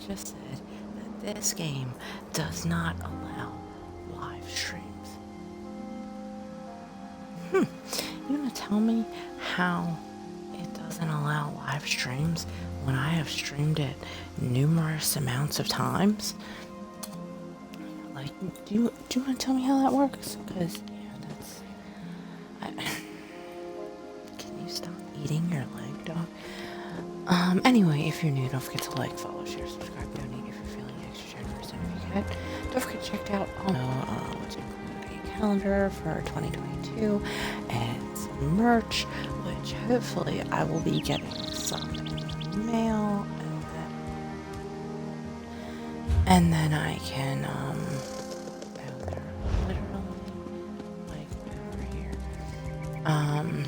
just said that this game does not allow live streams. You want to tell me how it doesn't allow live streams when I have streamed it numerous amounts of times? Like, do you want to tell me how that works? Because, can you stop eating your leg, dog? Anyway, if you're new, don't forget to like, follow, share, subscribe, donate if you're feeling extra generous. And if you can, don't forget to check out what's included a calendar for 2022 and some merch, which hopefully I will be getting some in the mail, and then I can they're literally like over here, and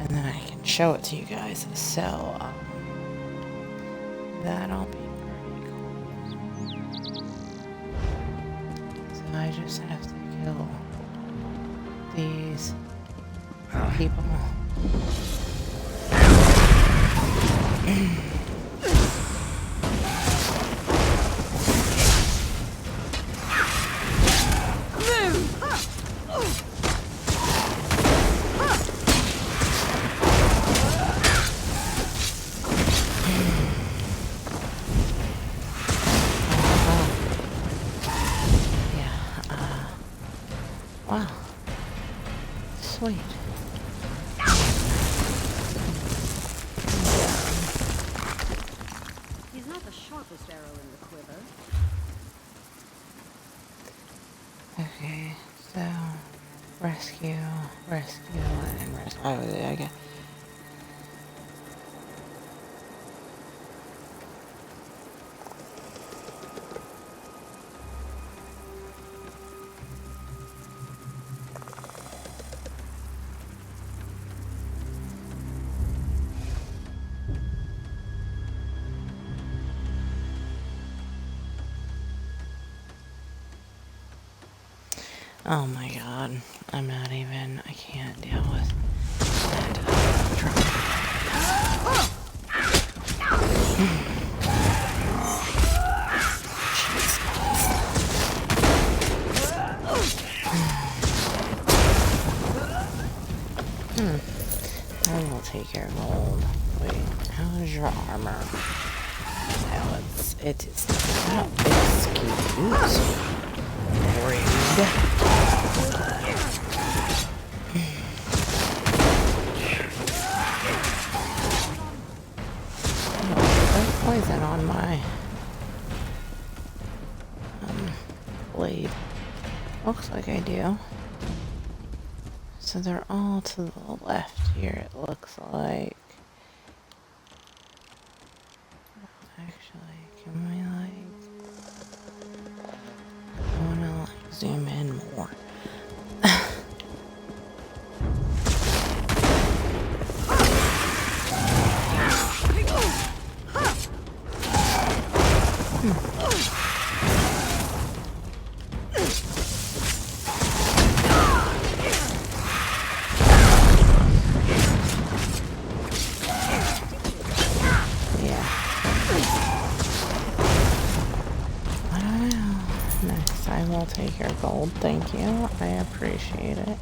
then I can show it to you guys. So that'll be pretty cool. So I just have to kill these people. Wow. Sweet. He's not the sharpest arrow in the quiver. Okay, so rescue, and rescue. Oh, I guess. Oh my god, I can't deal with that drama. I will take your gold. Wait, how is your armor? No, it is not. Excuse me. Rude. Poison on my blade. Looks like I do. So they're all to the left here, it looks like. Actually, can we I wanna zoom in more. Next, I will take your gold. Thank you. I appreciate it.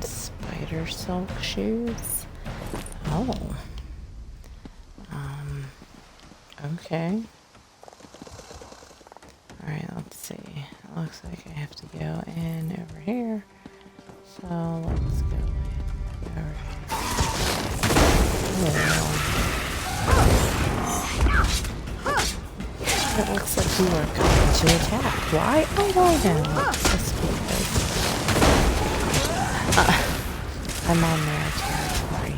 Spider silk shoes. Oh. Okay. Alright, let's see. It looks like I have to go in over here. So let's go in over here. It looks like you are coming to attack. Why? Oh, why now? Just because. I'm on their territory.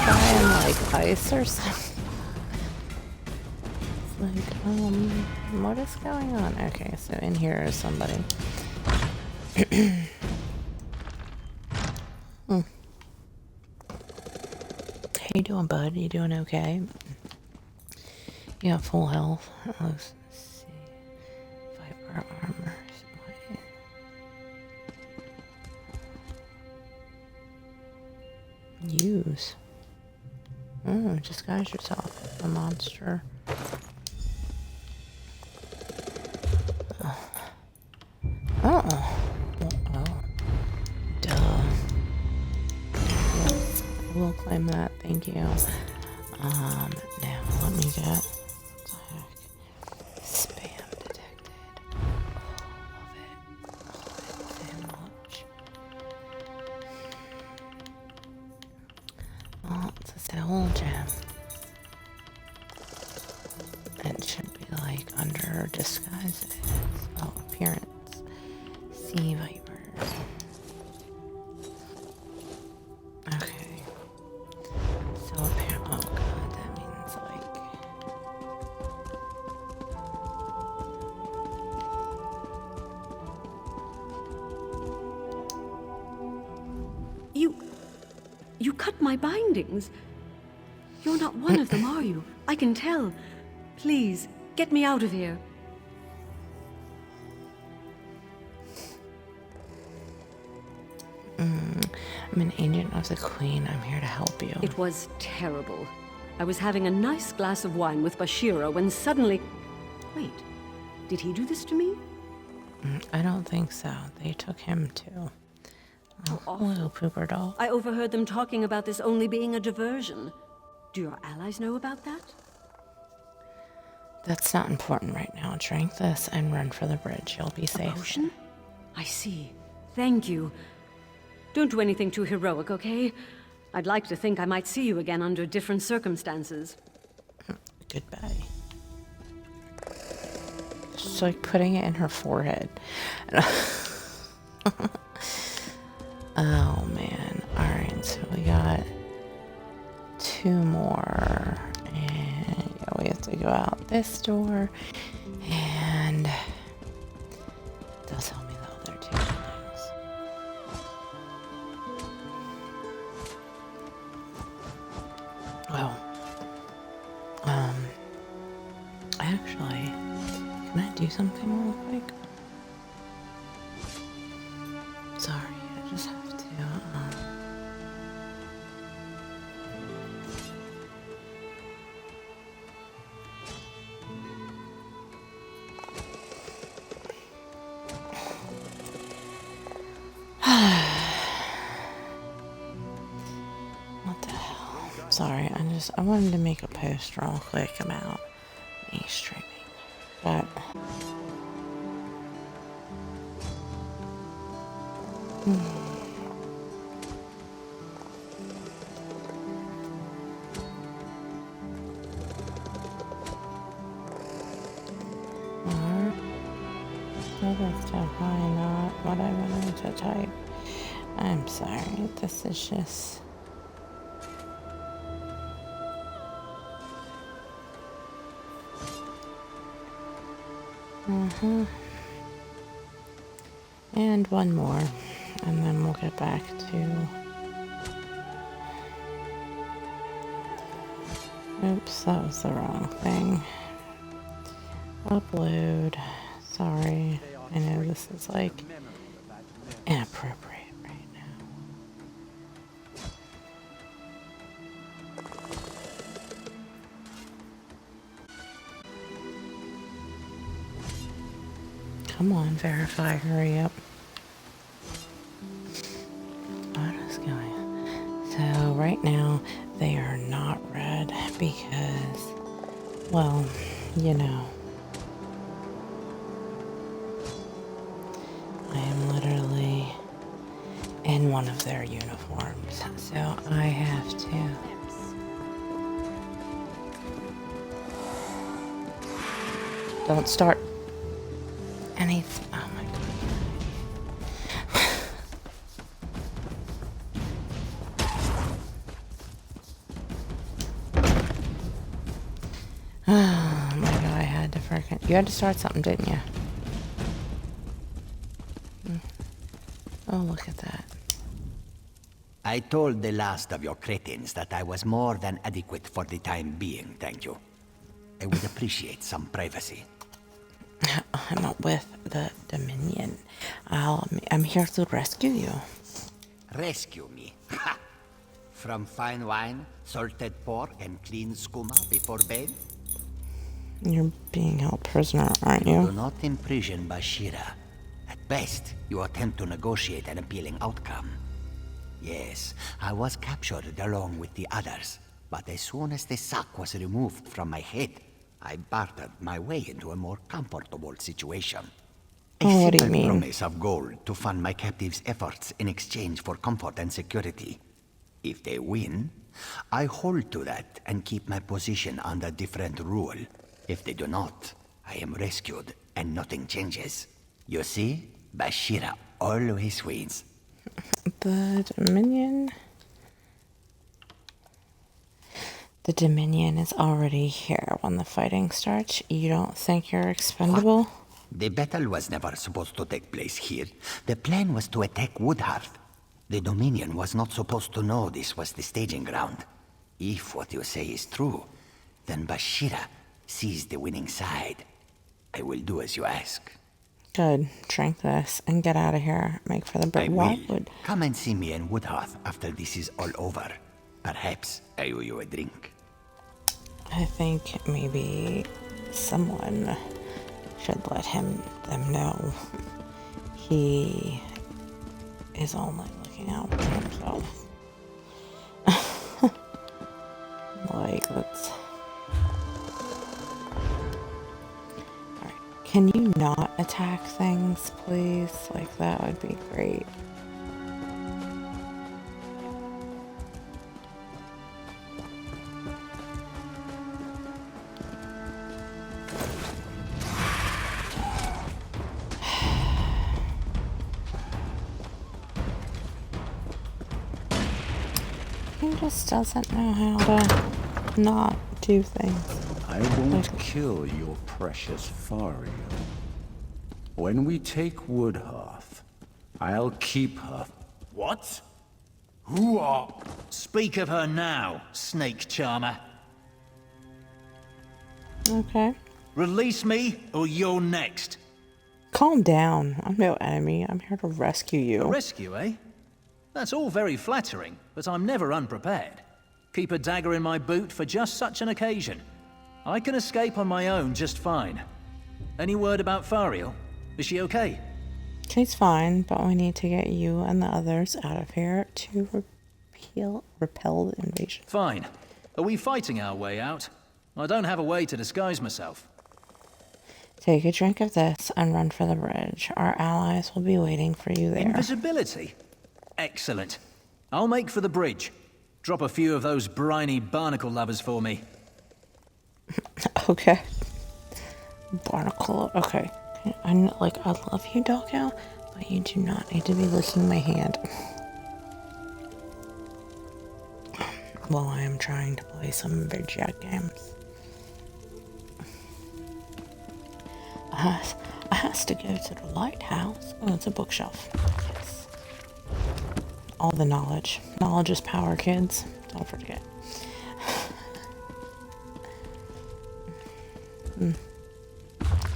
guy in like ice or something? It's like, what is going on? Okay, so in here is somebody. Hmm. How you doing, bud? You doing okay? You have full health. Let's see. Viper armor. Use. Oh, disguise yourself. A monster. Oh. Oh. Duh. We'll claim that. Thank you. Now let me get. Spam detected. Love it. Oh, it's a soul gem. It should be like under disguises. Oh, appearance. Sea vipers. Okay. So apparently, oh god, that means like. You cut my bindings. You're not one of them, are you? I can tell. Please, get me out of here. I'm an agent of the Queen. I'm here to help you. It was terrible. I was having a nice glass of wine with Bashira when suddenly... Wait, did he do this to me? I don't think so. They took him too. Oh, little pooper doll. I overheard them talking about this only being a diversion. Do your allies know about that? That's not important right now. Drink this and run for the bridge. You'll be safe. Potion? I see. Thank you. Don't do anything too heroic, okay? I'd like to think I might see you again under different circumstances. Goodbye. She's like putting it in her forehead. Oh man. Alright, so we got 2 more. And yeah, we have to go out this door. And they'll tell me the other 2 buildings. Well, actually, can I do something real quick? Sorry, I just have to, what the hell? Sorry, I wanted to make a post real quick about me streaming, but well, that's definitely not what I wanted to type. I'm sorry, this is just... And one more, and then we'll get back to... Oops, that was the wrong thing. Upload. Sorry. I know this is like inappropriate right now. Come on, verify, hurry up. What is going on? So right now they are not red because, well, you know, I am literally in one of their uniforms, so I have to. Don't start anything. Oh my god. Oh my god, I had to freaking... You had to start something, didn't you? Oh, look at that. I told the last of your cretins that I was more than adequate for the time being, thank you. I would appreciate some privacy. I'm not with the Dominion. I'm here to rescue you. Rescue me? Ha! From fine wine, salted pork, and clean skooma before bed? You're being held prisoner, aren't Do you? not imprison Bashira. At best, you attempt to negotiate an appealing outcome. Yes, I was captured along with the others, but as soon as the sack was removed from my head, I bartered my way into a more comfortable situation. A Oh, what do you simple mean? promise of gold to fund my captives' efforts in exchange for comfort and security. If they win, I hold to that and keep my position under different rule. If they do not, I am rescued and nothing changes. You see, Bashira always wins. The Dominion... The Dominion is already here when the fighting starts. You don't think you're expendable? The battle was never supposed to take place here. The plan was to attack Woodhearth. The Dominion was not supposed to know this was the staging ground. If what you say is true, then Bashira sees the winning side. I will do as you ask. Good. Drink this and get out of here. Make for the I brick will. wildwood. Come and see me in Woodhearth after this is all over. Perhaps I owe you a drink. I think maybe someone should let them know he is only looking out for himself. Like, that's... Alright. Can you not attack things, please? Like, that would be great. He just doesn't know how to not do things. I won't kill your precious Fario. When we take Woodhearth, I'll keep her. What? Who are... Speak of her now, snake charmer. Okay. Release me, or you're next. Calm down. I'm no enemy. I'm here to rescue you. Rescue, eh? That's all very flattering, but I'm never unprepared. Keep a dagger in my boot for just such an occasion. I can escape on my own just fine. Any word about Fariel? Is she okay? She's fine, but we need to get you and the others out of here to repel the invasion. Fine. Are we fighting our way out? I don't have a way to disguise myself. Take a drink of this and run for the bridge. Our allies will be waiting for you there. Invisibility? Excellent. I'll make for the bridge. Drop a few of those briny barnacle lovers for me. Okay. Barnacle. Okay. I love you, Doggo, but you do not need to be licking my hand while I am trying to play some video games. I has to go to the lighthouse. Oh, it's a bookshelf. Yes. All the knowledge. Knowledge is power, kids. Don't forget.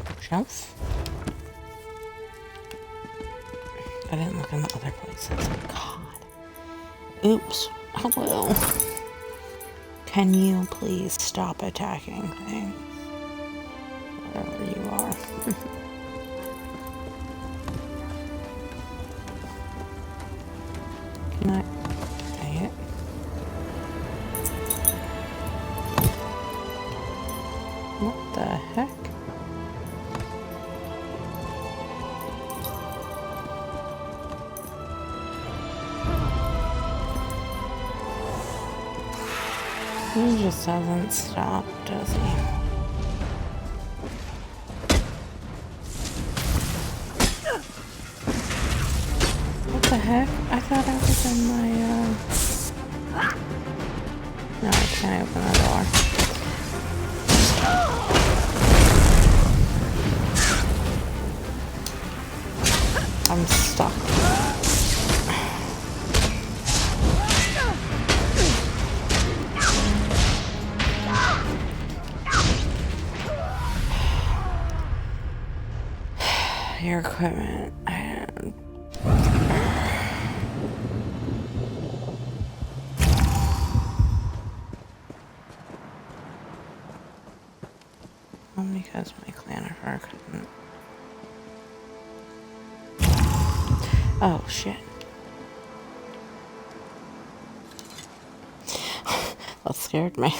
Bookshelf. I didn't look in the other places. God. Oops. Hello. Can you please stop attacking things? Wherever you are. Can I? Dang it. What the heck? He just doesn't stop, does he? What the heck? I thought I was in my, No, I can't open the door. Hair equipment and because my clan of hair equipment. Oh shit. That scared me.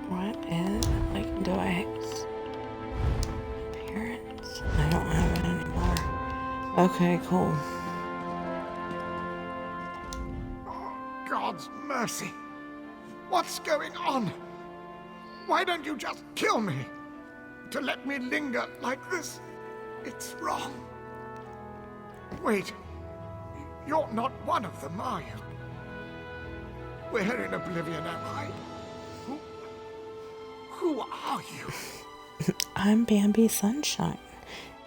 What is, like, do I... Appearance? I don't have it anymore. Okay, cool. God's mercy. What's going on? Why don't you just kill me? To let me linger like this, it's wrong. Wait, you're not one of them, are you? Where in oblivion am I? Who are you? I'm Bambi Sunshine,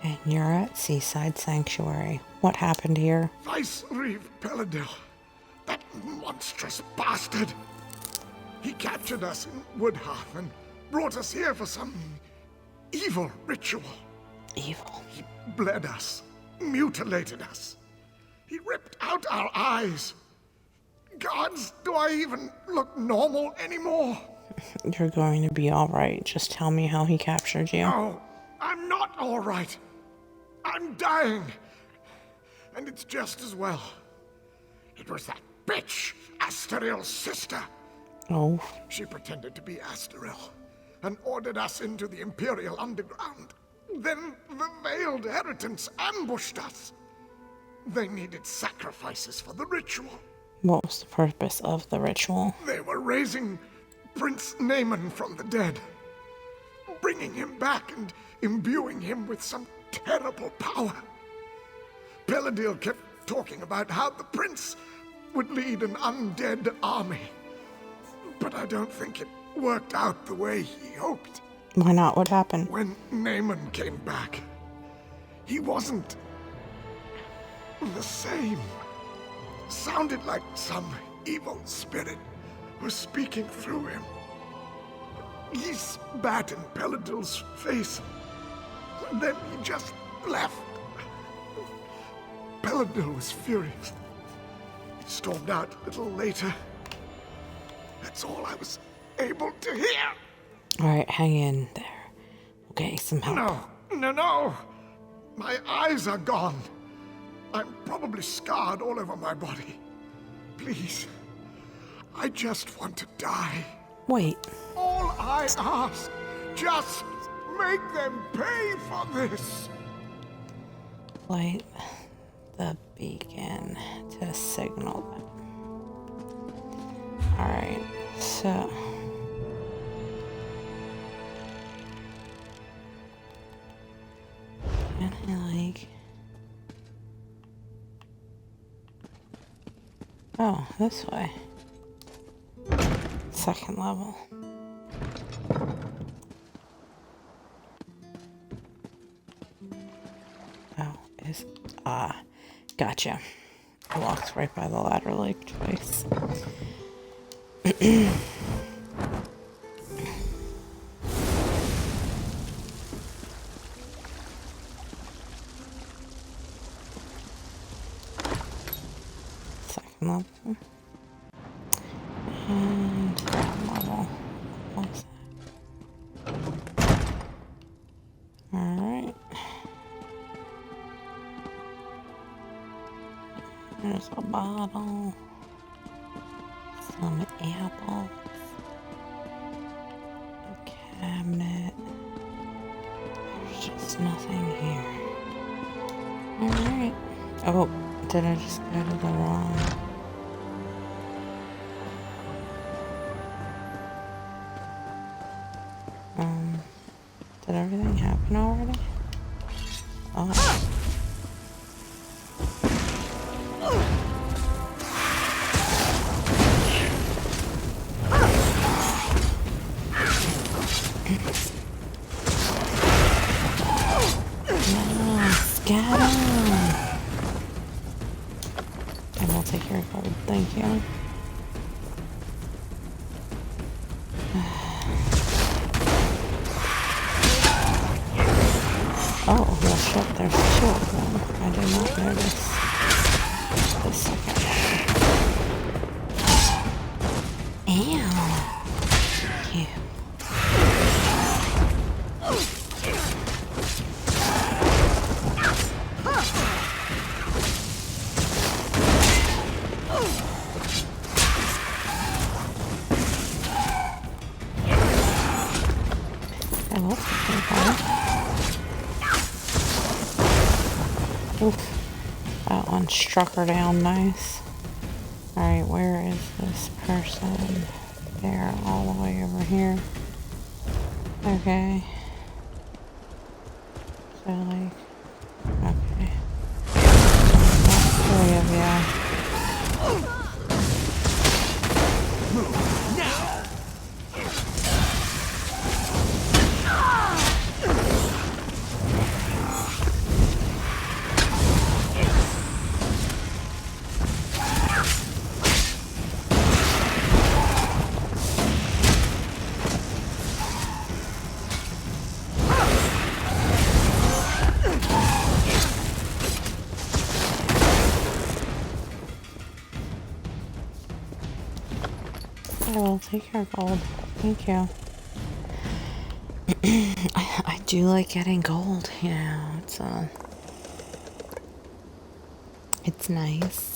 and you're at Seaside Sanctuary. What happened here? Vice Reeve Peladil, that monstrous bastard. He captured us in Woodhearth and brought us here for some evil ritual. Evil. He bled us, mutilated us. He ripped out our eyes. Gods, do I even look normal anymore? You're going to be alright. Just tell me how he captured you. No, I'm not all right. I'm dying. And it's just as well. It was that bitch, Asteril's sister. Oh. She pretended to be Asteril and ordered us into the Imperial Underground. Then the Veiled Heritants ambushed us. They needed sacrifices for the ritual. What was the purpose of the ritual? They were raising Prince Naaman from the dead, bringing him back and imbuing him with some terrible power. Peladil kept talking about how the prince would lead an undead army, but I don't think it worked out the way he hoped. Why not? What happened? When Naaman came back, he wasn't the same. Sounded like some evil spirit was speaking through him. He spat in Peladil's face. Then he just left. Peladil was furious. He stormed out a little later. That's all I was able to hear. Alright, hang in there. We'll get you some help. No. My eyes are gone. I'm probably scarred all over my body. Please, I just want to die. Wait. All I ask, just make them pay for this. Light the beacon to signal them. Alright, so... Can I, like... Oh, this way. Second level. Oh, is... gotcha. I walked right by the ladder like twice. Second level. And ground level. What's that? Alright. There's a bottle. Some apples. A cabinet. There's just nothing here. Alright. Oh, did I just go to the wrong? Did everything happen already? Oh. Get him! And I'll take your gold, thank you. there's two of them. I did not notice the second one. Ew. Ew. Oh, that's pretty fun. Oof. That one struck her down nice. Alright, where is this person? They're all the way over here. Okay. So, like, okay. That's 3 of you. I will take your gold. Thank you. I do like getting gold, you know, it's nice.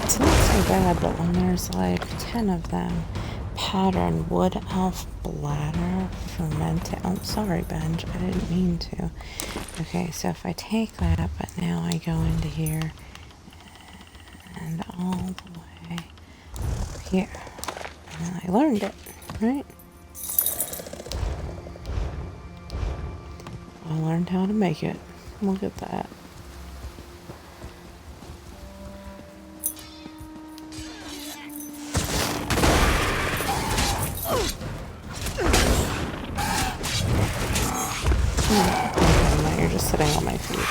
It's not so bad, but when there's like 10 of them, pattern wood elf bladder fermented. Oh, sorry, Benj, I didn't mean to. Okay, so if I take that, but now I go into here and all the way up here, and I learned it, right? I learned how to make it. Look at that. Okay, now you're just sitting on my feet.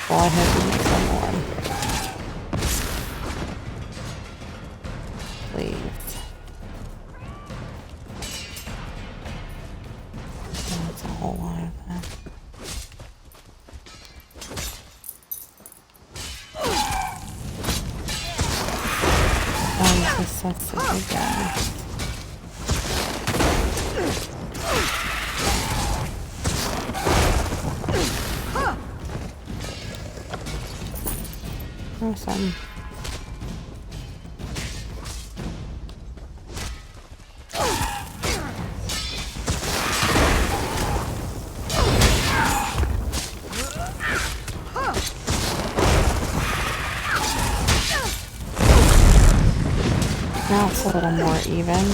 Well, I hope you make some warm. Please. That's a whole lot of that. Oh, this sucks so big guy. Awesome. Now it's a little more even,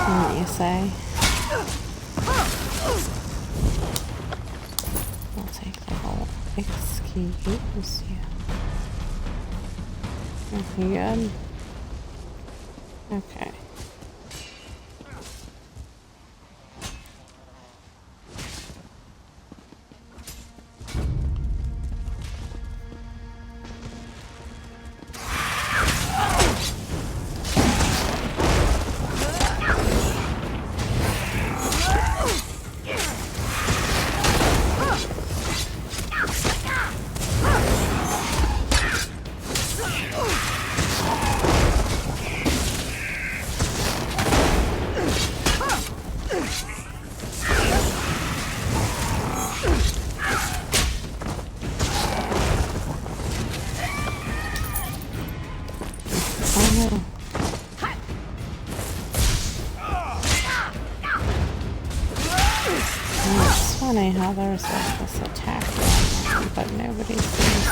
wouldn't you say? I'll take the whole excuse you. You good? Okay. It's funny how there's like this attack going on, but nobody seems to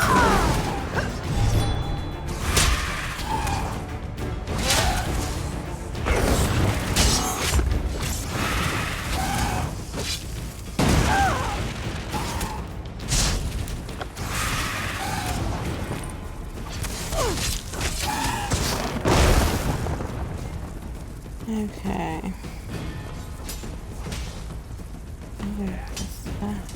Okay. What's that?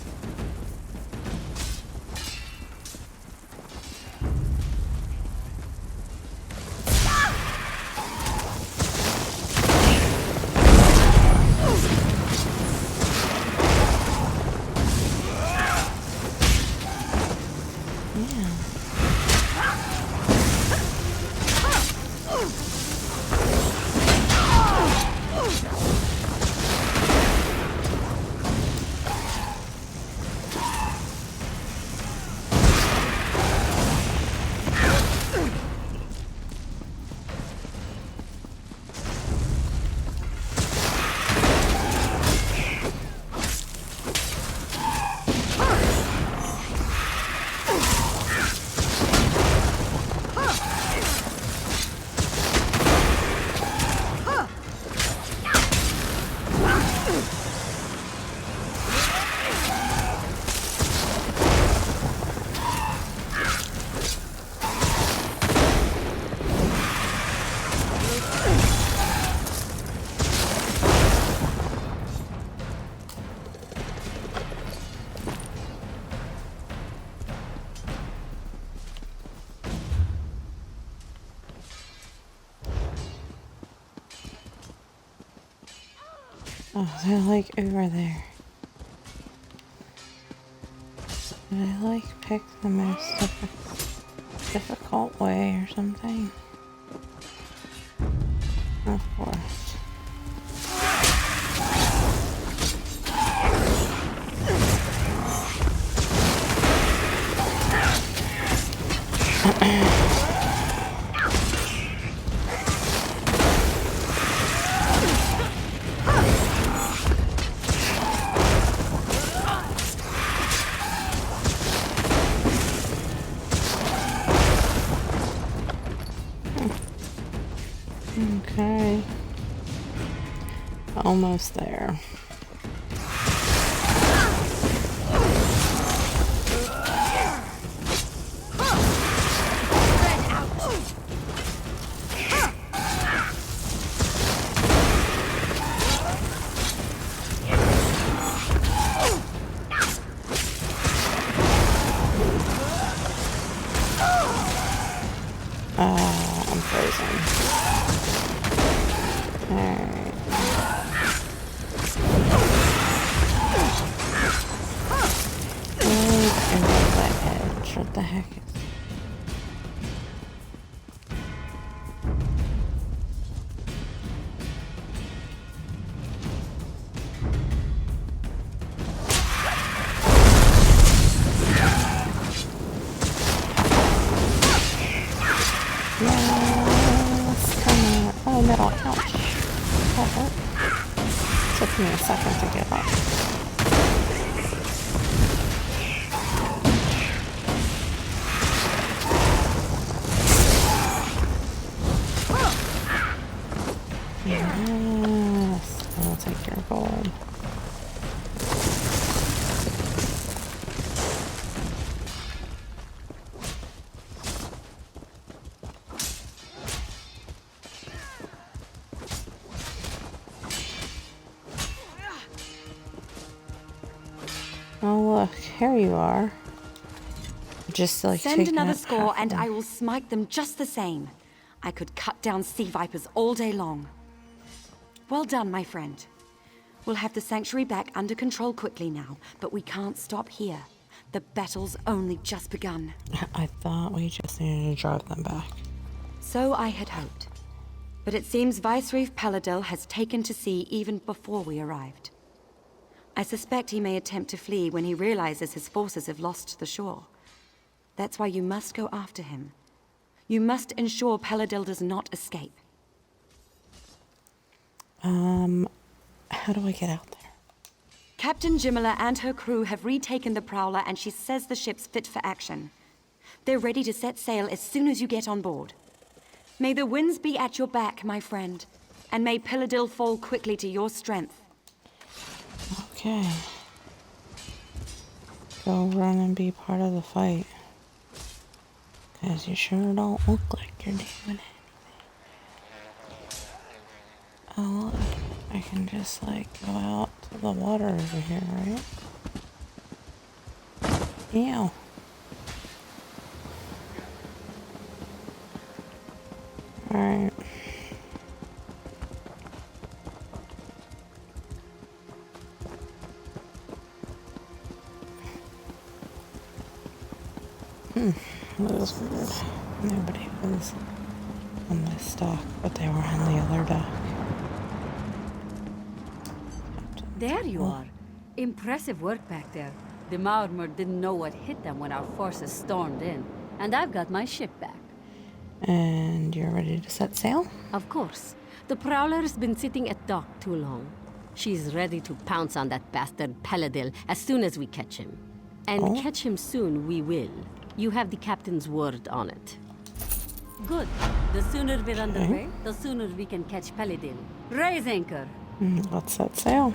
Oh, they're like over there. Did I like pick the most difficult way or something? Of course. Okay. Almost there. I'm frozen. Alright. Over that edge. What the heck is yes, come on. Oh no, ouch. That hurt. Took me a second to get up. Yes, I'll take your gold. Oh look, here you are. Just like Send another that score half and of I will smite them just the same. I could cut down sea vipers all day long. Well done, my friend. We'll have the sanctuary back under control quickly now, but we can't stop here. The battle's only just begun. I thought we just needed to drive them back. So I had hoped. But it seems Viceroy Paladel has taken to sea even before we arrived. I suspect he may attempt to flee when he realizes his forces have lost the shore. That's why you must go after him. You must ensure Paladel does not escape. How do I get out there? Captain Jimala and her crew have retaken the Prowler and she says the ship's fit for action. They're ready to set sail as soon as you get on board. May the winds be at your back, my friend, and may Paladil fall quickly to your strength. Okay. Go run and be part of the fight. Because you sure don't look like you're doing anything. Oh, look. I can just, like, go out to the water over here, right? Ew. Alright. That was weird. Nobody was on this dock, but they were on the other dock. There you are. Impressive work back there. The Marmor didn't know what hit them when our forces stormed in. And I've got my ship back. And you're ready to set sail? Of course. The Prowler's been sitting at dock too long. She's ready to pounce on that bastard Paladil as soon as we catch him. And catch him soon we will. You have the captain's word on it. Good. The sooner we're underway, the sooner we can catch Paladil. Raise anchor. Let's set sail.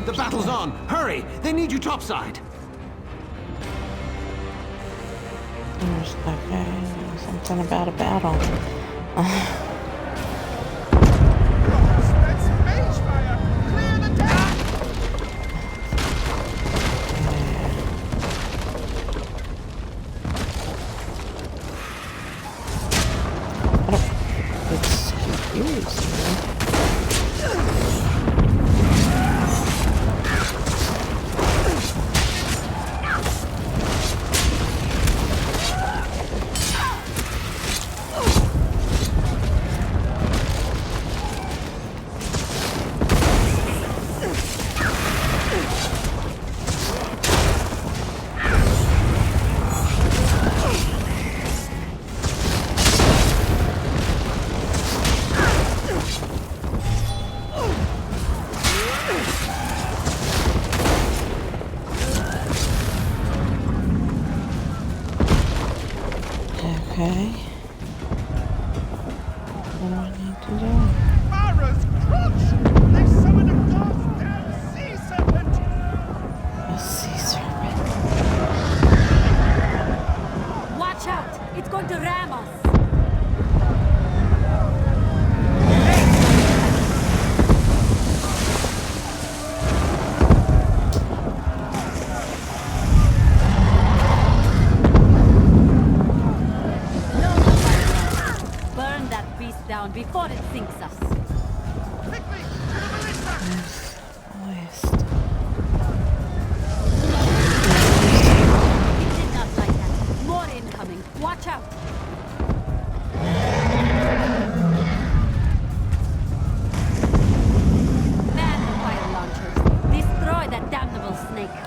The battle's on! Hurry! They need you topside! There's something about a battle. That's mage fire! Clear the deck! It's confused, man. Okay. What do I need to do? Mara's crotch! They summoned a goddamn sea serpent! A sea serpent. Watch out! It's going to ram us! Burn that beast down before it sinks us. Quickly! To the ballista! Voiced. It did not like that. More incoming. Watch out! Man the fire launchers. Destroy that damnable snake.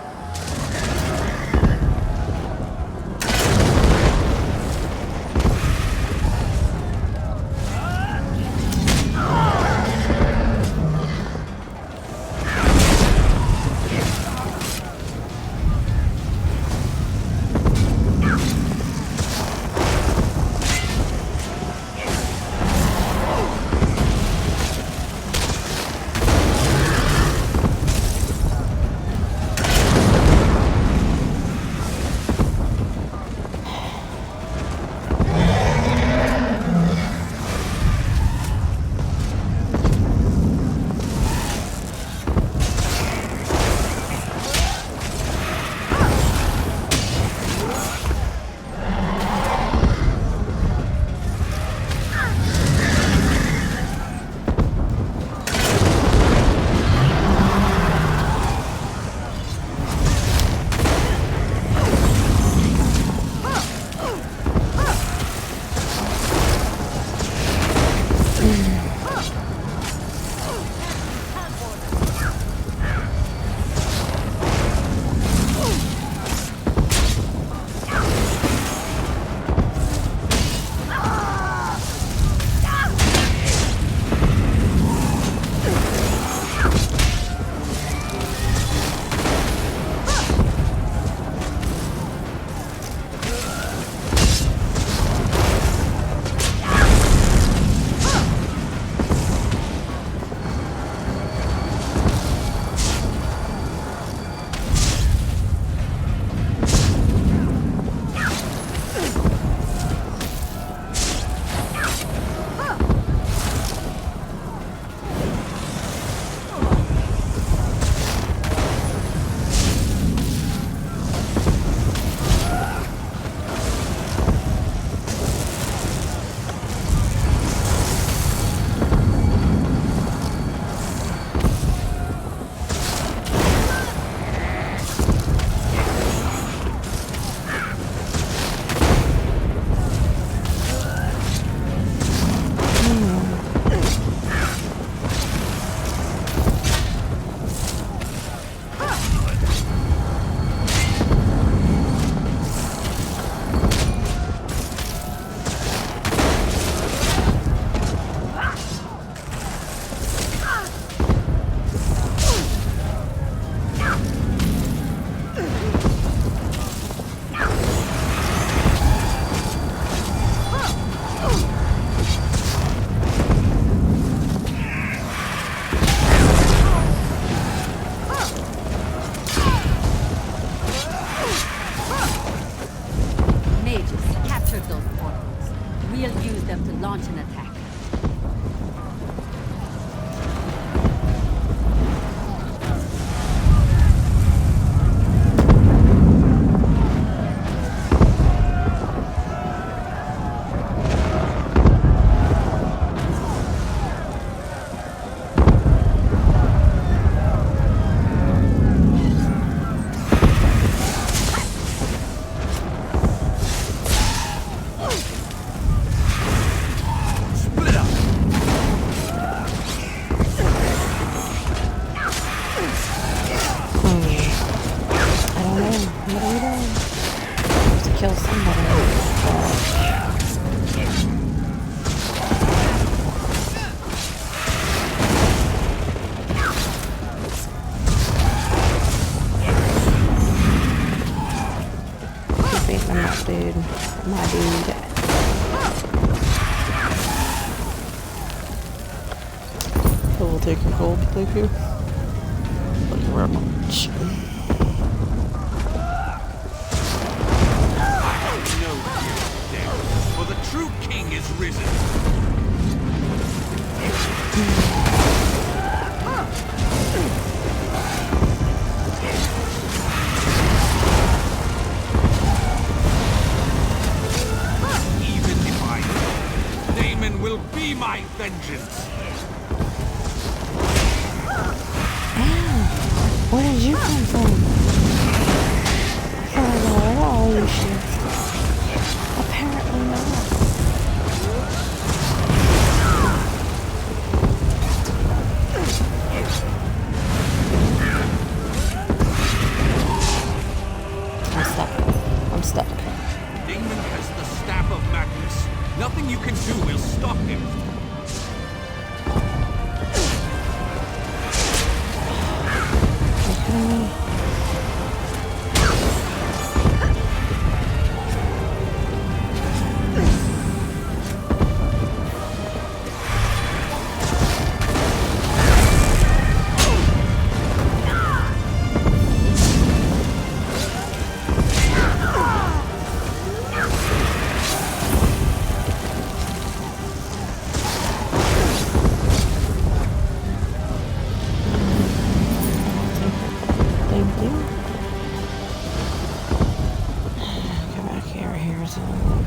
take your gold, thank you. Thank you very much. No fear of death, for the true king is risen. Even if I fall, Damon will be my vengeance. Where did you come from? I thought I know all you shit. Apparently not. I'm stuck. Damon has the staff of madness. Nothing you can do will stop him.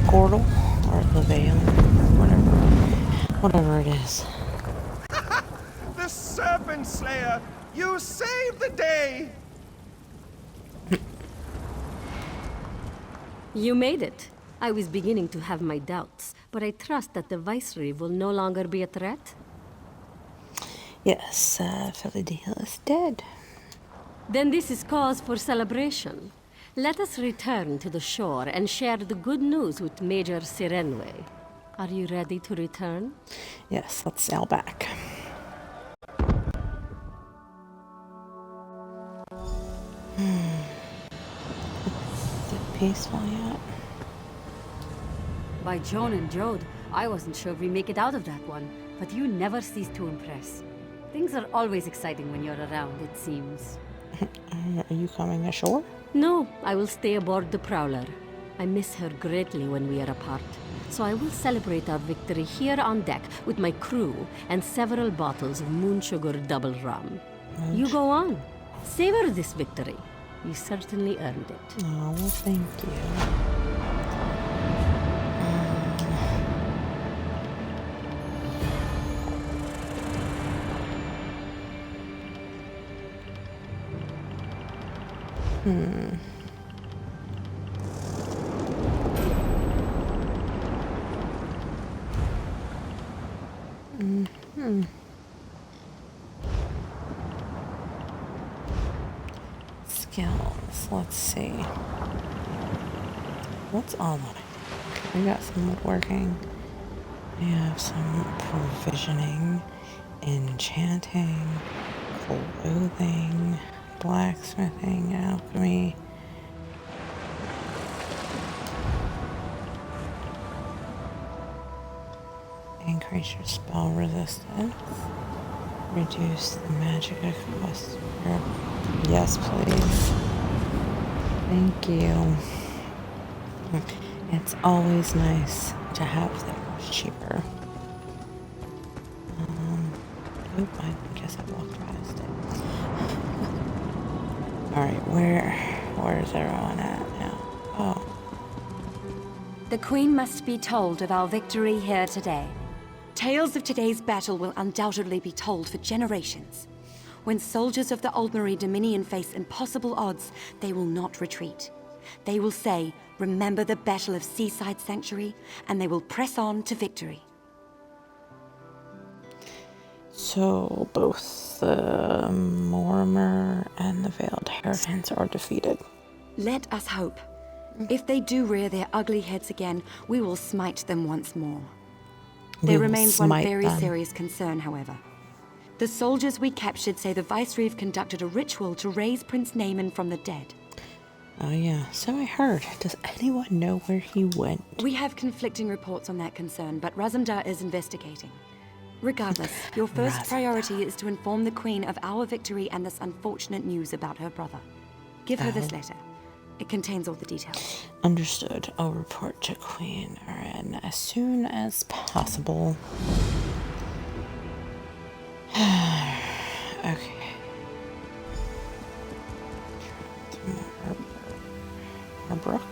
Portal or the veil, whatever it is. The Serpent Slayer! You saved the day! You made it. I was beginning to have my doubts, but I trust that the Viceroy will no longer be a threat. Yes, Philadelphia is dead. Then this is cause for celebration. Let us return to the shore and share the good news with Major Sirenwe. Are you ready to return? Yes, let's sail back. Is it peaceful yet? By John and Jode, I wasn't sure we make it out of that one, but you never cease to impress. Things are always exciting when you're around, it seems. Are you coming ashore? No, I will stay aboard the Prowler. I miss her greatly when we are apart, so I will celebrate our victory here on deck with my crew and several bottles of moon sugar double rum. You go on. Savor this victory. You certainly earned it. Oh, well, thank you. Skills. Let's see. What's on it? We got some woodworking. We have some provisioning, enchanting, clothing, blacksmithing, alchemy. Increase your spell resistance. Reduce the magic cost. Yes, please. Thank you. It's always nice to have things cheaper. Oop, I guess I walked past it. Alright, where's everyone at now? Oh. The Queen must be told of our victory here today. Tales of today's battle will undoubtedly be told for generations. When soldiers of the Aldmeri Dominion face impossible odds, they will not retreat. They will say, "Remember the Battle of Seaside Sanctuary," and they will press on to victory. So both the Mortimer and the Veiled Herons are defeated. Let us hope. If they do rear their ugly heads again, we will smite them once more. There remains one very serious concern, however. The soldiers we captured say the Viceroy conducted a ritual to raise Prince Naaman from the dead. Oh yeah, so I heard. Does anyone know where he went? We have conflicting reports on that concern, but Razumdar is investigating. Regardless, your first priority is to inform the Queen of our victory and this unfortunate news about her brother. Give her this letter. It contains all the details. Understood. I'll report to Queen Erin as soon as possible. Okay. Brook.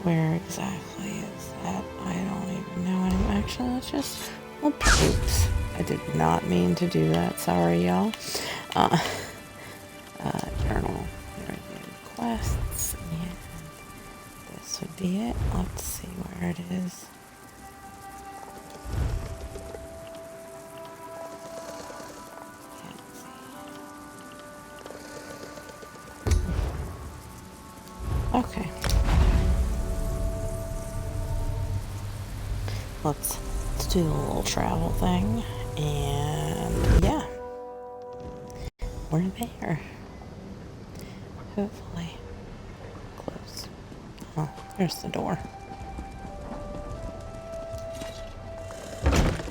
Where exactly is that? I don't even know anymore. Actually, let's just... Oops. I did not mean to do that. Sorry, y'all. Journal. Quests. And this would be it. Let's see where it is. Okay. Let's do the little travel thing. And yeah. We're there. Hopefully. Close. Oh, there's the door.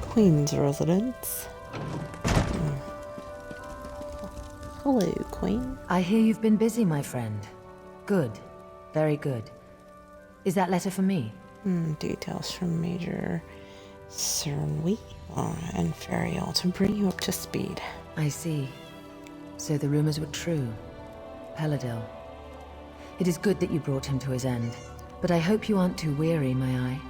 Queen's residence. Hello, Queen. I hear you've been busy, my friend. Good. Very good. Is that letter for me? Details from Major Cernwi and Ferial to bring you up to speed. I see. So the rumors were true. Paladil. It is good that you brought him to his end, but I hope you aren't too weary, my eye.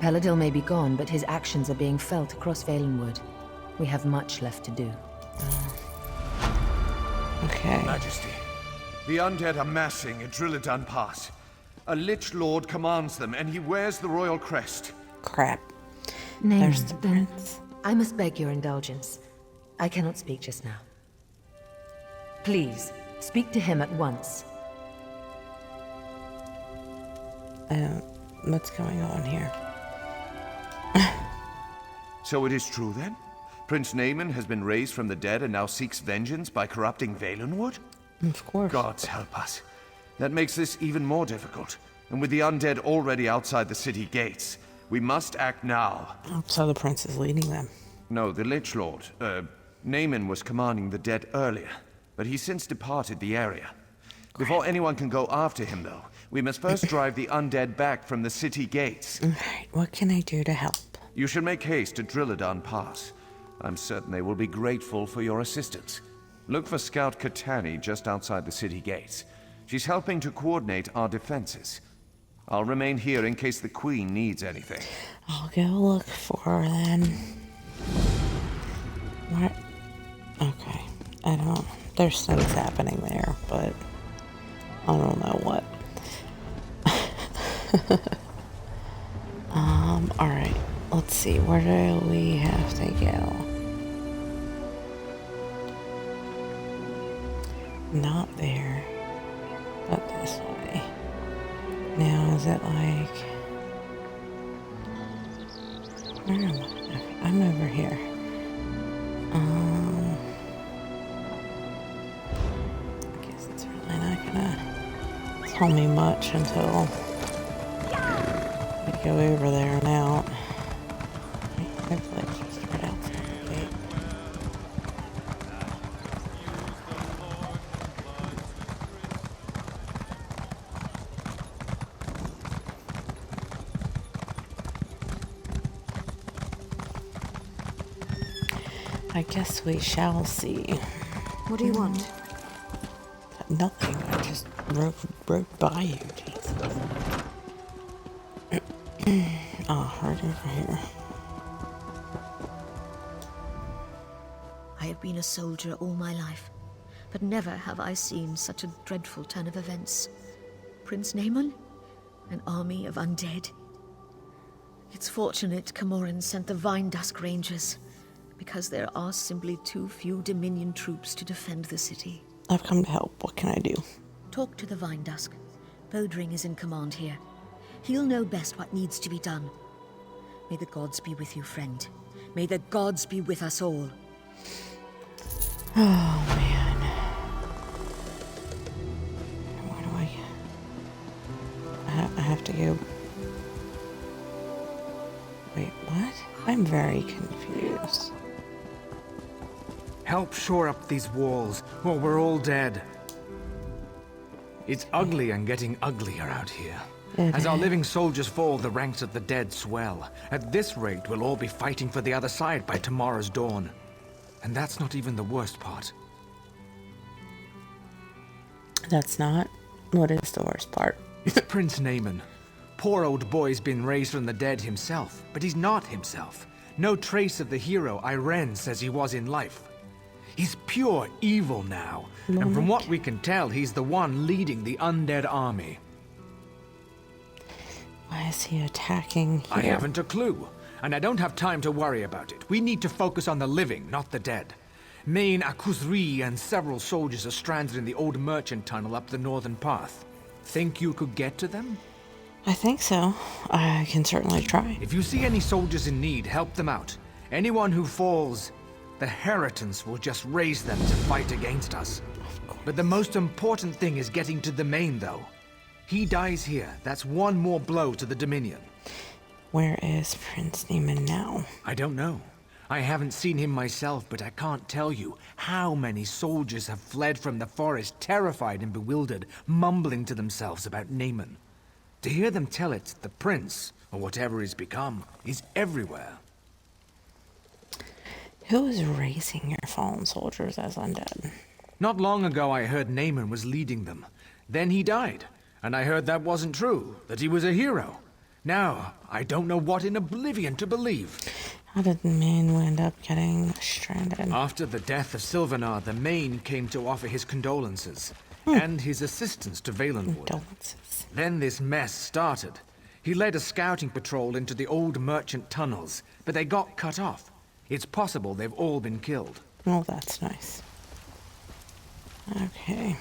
Paladil may be gone, but his actions are being felt across Valenwood. We have much left to do. Okay. Majesty, the undead are massing at Drilladan Pass. A Lich Lord commands them, and he wears the royal crest. Crap. Name There's the then. prince. I must beg your indulgence. I cannot speak just now. Please, speak to him at once. What's going on here? So it is true then? Prince Naaman has been raised from the dead and now seeks vengeance by corrupting Valenwood? Of course. Gods help us. That makes this even more difficult. And with the undead already outside the city gates, we must act now. So the prince is leading them. No, the Lich Lord, Naaman was commanding the dead earlier, but he's since departed the area. Before anyone can go after him, though, we must first drive the undead back from the city gates. Alright, what can I do to help? You should make haste to Drilladan Pass. I'm certain they will be grateful for your assistance. Look for Scout Katani just outside the city gates. She's helping to coordinate our defenses. I'll remain here in case the Queen needs anything. I'll go look for her then. What? Okay. I don't... There's things happening there, but... I don't know what. Alright. Let's see. Where do we have to go? Not there. But this way. Now, is it like... Where am I? Okay, I'm over here. I guess it's really not gonna tell me much until we go over there and out. Hopefully it's just right outside the gate. I guess we shall see. What do you want? Nothing. I just rode by you, Jesus. Right over here. I have been a soldier all my life, but never have I seen such a dreadful turn of events. Prince Naaman? An army of undead? It's fortunate Camoran sent the Vine Dusk Rangers, because there are simply too few Dominion troops to defend the city. I've come to help. What can I do? Talk to the Vine Dusk. Bodring is in command here. He'll know best what needs to be done. May the gods be with you, friend. May the gods be with us all. Oh, man. Where do I have to go... Wait, what? I'm very confused. Help shore up these walls, or we're all dead. It's ugly and getting uglier out here. As our living soldiers fall, the ranks of the dead swell. At this rate, we'll all be fighting for the other side by tomorrow's dawn. And that's not even the worst part. That's not? What is the worst part? It's Prince Naaman. Poor old boy's been raised from the dead himself, but he's not himself. No trace of the hero Irene says he was in life. He's pure evil now, and from what we can tell, he's the one leading the undead army. Why is he attacking here? I haven't a clue, and I don't have time to worry about it. We need to focus on the living, not the dead. Main Akuzri and several soldiers are stranded in the old merchant tunnel up the northern path. Think you could get to them? I think so. I can certainly try. If you see any soldiers in need, help them out. Anyone who falls, the Heritants will just raise them to fight against us. But the most important thing is getting to the main, though. He dies here. That's one more blow to the Dominion. Where is Prince Naaman now? I don't know. I haven't seen him myself, but I can't tell you how many soldiers have fled from the forest, terrified and bewildered, mumbling to themselves about Naaman. To hear them tell it, the prince, or whatever he's become, is everywhere. Who is raising your fallen soldiers as undead? Not long ago I heard Naaman was leading them. Then he died, and I heard that wasn't true, that he was a hero. Now, I don't know what in oblivion to believe. How did the Main wind up getting stranded? After the death of Sylvanar, the Main came to offer his condolences, and his assistance to Valenwood. Condolences. Then this mess started. He led a scouting patrol into the old merchant tunnels, but they got cut off. It's possible they've all been killed. Oh, that's nice. Okay.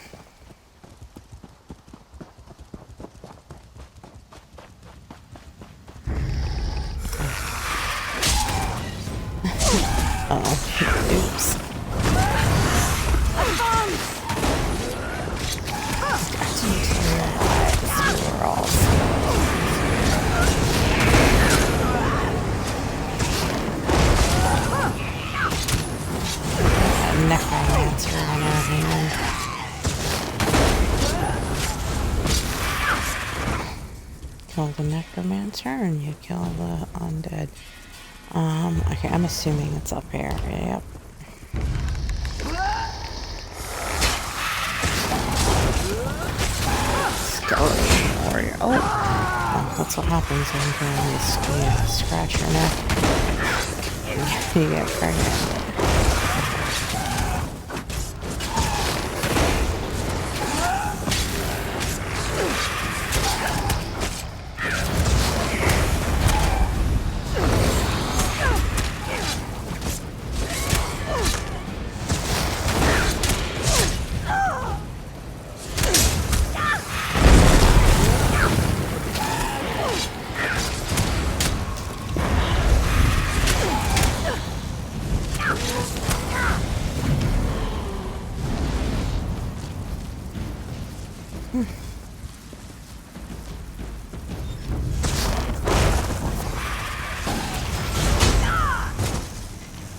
Oh, oops. We're all necromancer on our hand. Kill the necromancer and you kill the undead. Okay, I'm assuming it's up here. Yep. Skeleton warrior. Oh, that's what happens when you scratch your neck. You get pregnant.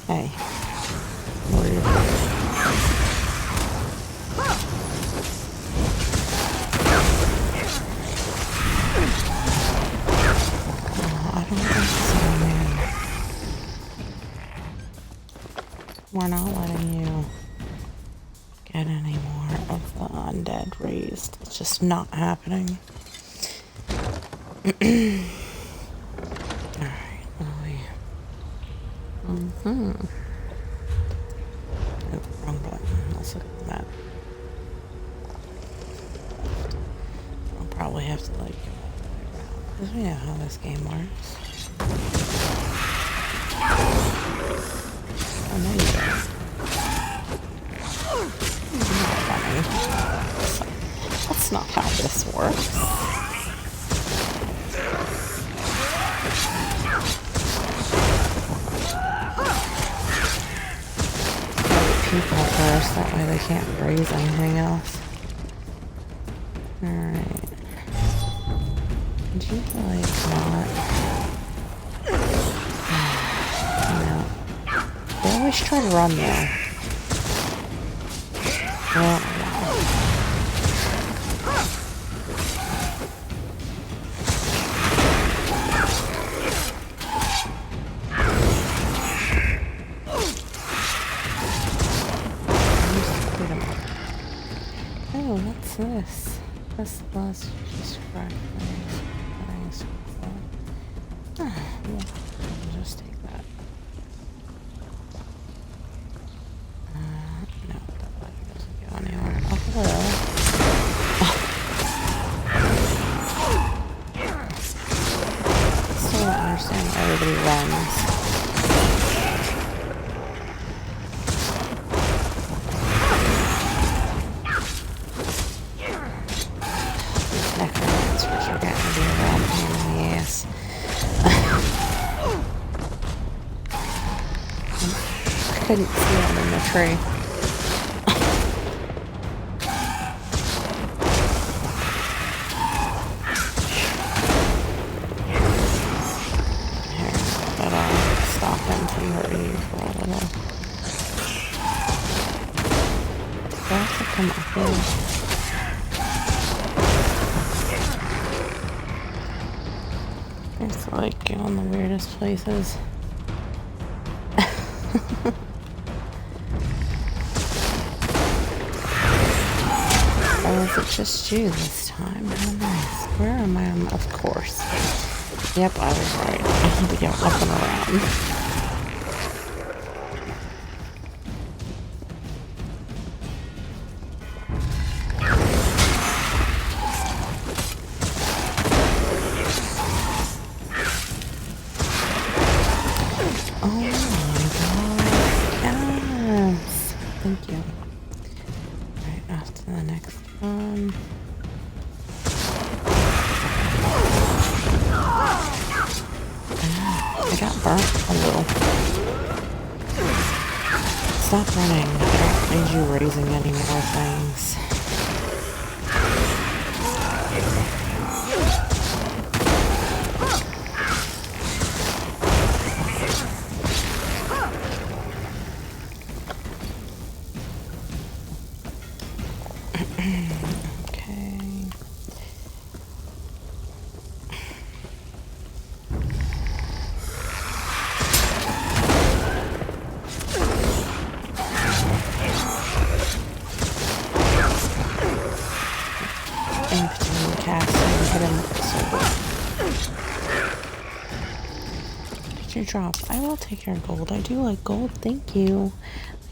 Hey. What are you doing? I don't think so, man. We're not letting you get any more of the undead raised. It's just not happening. Alright, what do we... Nope, wrong button. Let's look at that. I'll probably have to, like, go all the way around. Because we know how this game works. Oh, no, you don't. Not funny. That's not how this works. People first, that way they can't raise anything else. Alright. Did you like not? No. They always try to run there. Well, oh, what's this? This was described as yeah, I'll just take that. No, that letter doesn't go anywhere. Oh, hello. Still don't understand why everybody runs. Necromancers are getting to be a real pain in the ass. I couldn't see them in the tree. Here, that'll stop him from hurting you for a little. Do I have to come up here? It's like on the weirdest places. Or is it just you this time? How nice. Where am I? Of course. Yep, I was right. We go up and around. Thank you. Right, off to the next one. I got burnt a little. Stop running. I don't need you raising any more things. Drop. I will take your gold. I do like gold. Thank you.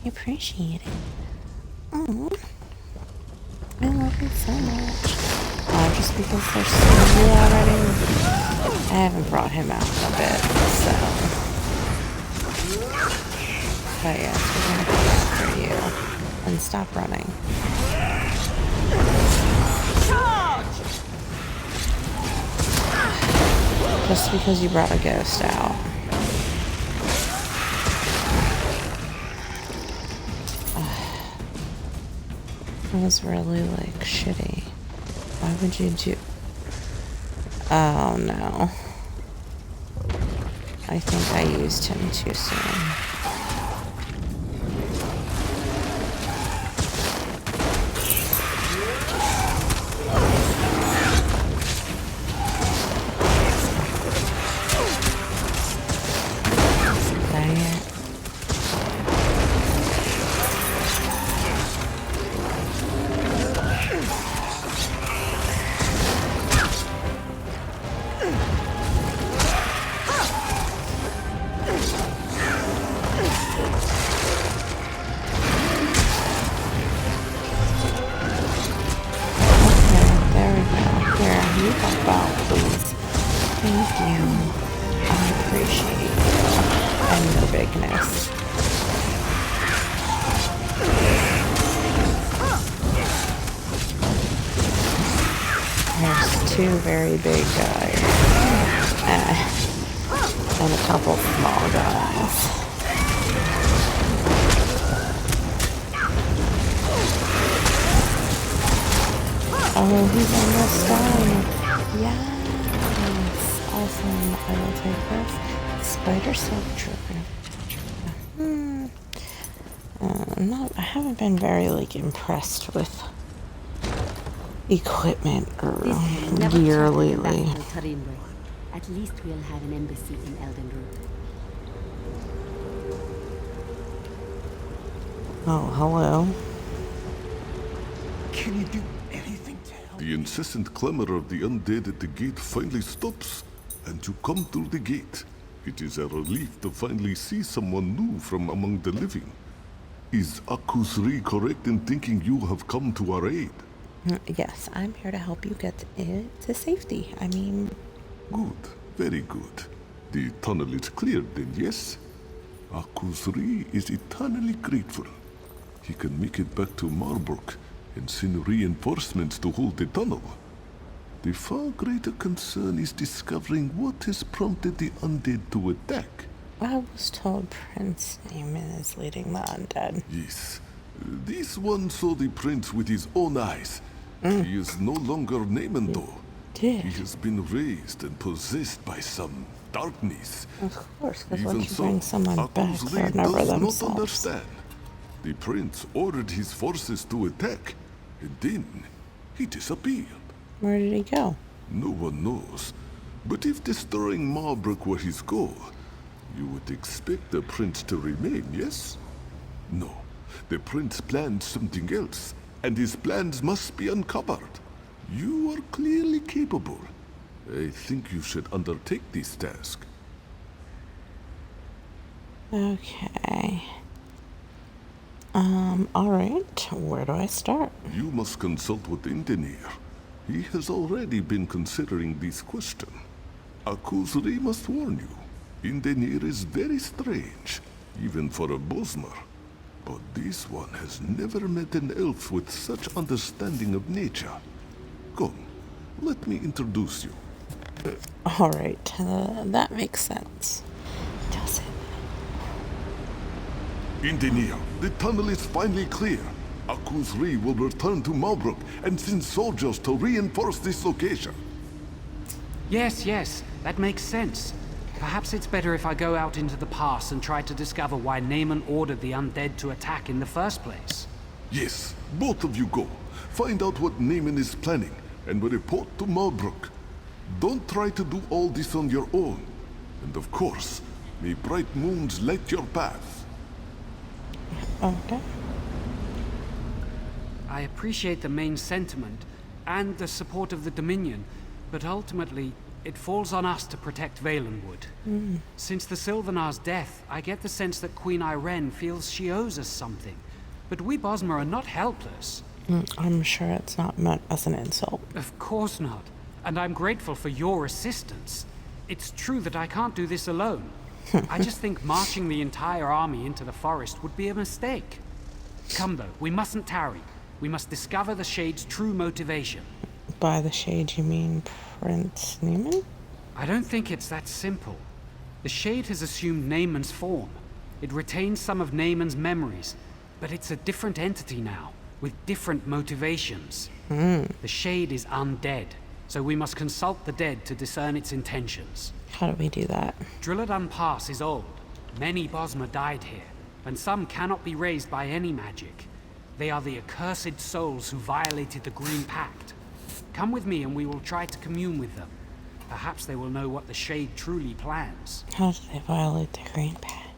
I appreciate it. Oh, I love you so much. Just because there's so many already. I haven't brought him out in a bit, so. But yes, we're gonna come after you. And stop running. Just because you brought a ghost out. It was really, like, shitty. Why would you do... Oh, no. I think I used him too soon. Dang it. Two very big guys and a couple small guys. Oh, he's almost done. Yes. Awesome. I will take this. Spider silk trigger. I haven't been very, like, impressed with equipment or gear lately. At least we'll have an embassy in Elden Root. Oh, hello. Can you do anything to help? The incessant clamor of the undead at the gate finally stops, and you come through the gate. It is a relief to finally see someone new from among the living. Is Akusri correct in thinking you have come to our aid? Yes, I'm here to help you get to safety. I mean... Good, very good. The tunnel is cleared then, yes? Akusri is eternally grateful. He can make it back to Marbrook and send reinforcements to hold the tunnel. The far greater concern is discovering what has prompted the undead to attack. I was told Prince Naaman is leading the undead. Yes. This one saw the prince with his own eyes. He is no longer Naaman, though. He has been raised and possessed by some darkness. Of course, because Even once you so, bring someone back, they're Akusri never does themselves. not understand. The prince ordered his forces to attack, and then he disappeared. Where did he go? No one knows. But if destroying Marbrook were his goal, you would expect the prince to remain, yes? No. The prince planned something else, and his plans must be uncovered. You are clearly capable. I think you should undertake this task. Okay. Alright. Where do I start? You must consult with Indenir. He has already been considering this question. Akusri must warn you. Indenir is very strange, even for a Bosmer. But this one has never met an elf with such understanding of nature. Come, let me introduce you. Alright, that makes sense. Does it? Indenir, the tunnel is finally clear. Akusri will return to Malbrook and send soldiers to reinforce this location. Yes, that makes sense. Perhaps it's better if I go out into the pass and try to discover why Naaman ordered the undead to attack in the first place. Yes, both of you go. Find out what Naaman is planning and report to Malbrook. Don't try to do all this on your own. And of course, may bright moons light your path. Okay. I appreciate the main sentiment and the support of the Dominion, but ultimately, it falls on us to protect Valenwood. Since the Sylvanar's death, I get the sense that Queen Irene feels she owes us something. But we Bosmer are not helpless. I'm sure it's not meant as an insult. Of course not. And I'm grateful for your assistance. It's true that I can't do this alone. I just think marching the entire army into the forest would be a mistake. Come though, we mustn't tarry. We must discover the Shade's true motivation. By the Shade, you mean Prince Naaman? I don't think it's that simple. The Shade has assumed Naaman's form. It retains some of Naaman's memories, but it's a different entity now, with different motivations. The Shade is undead, so we must consult the dead to discern its intentions. How do we do that? Drilledan Pass is old. Many Bosmer died here, and some cannot be raised by any magic. They are the accursed souls who violated the Green Pact. Come with me and we will try to commune with them. Perhaps they will know what the Shade truly plans. How do they violate the Green Pact?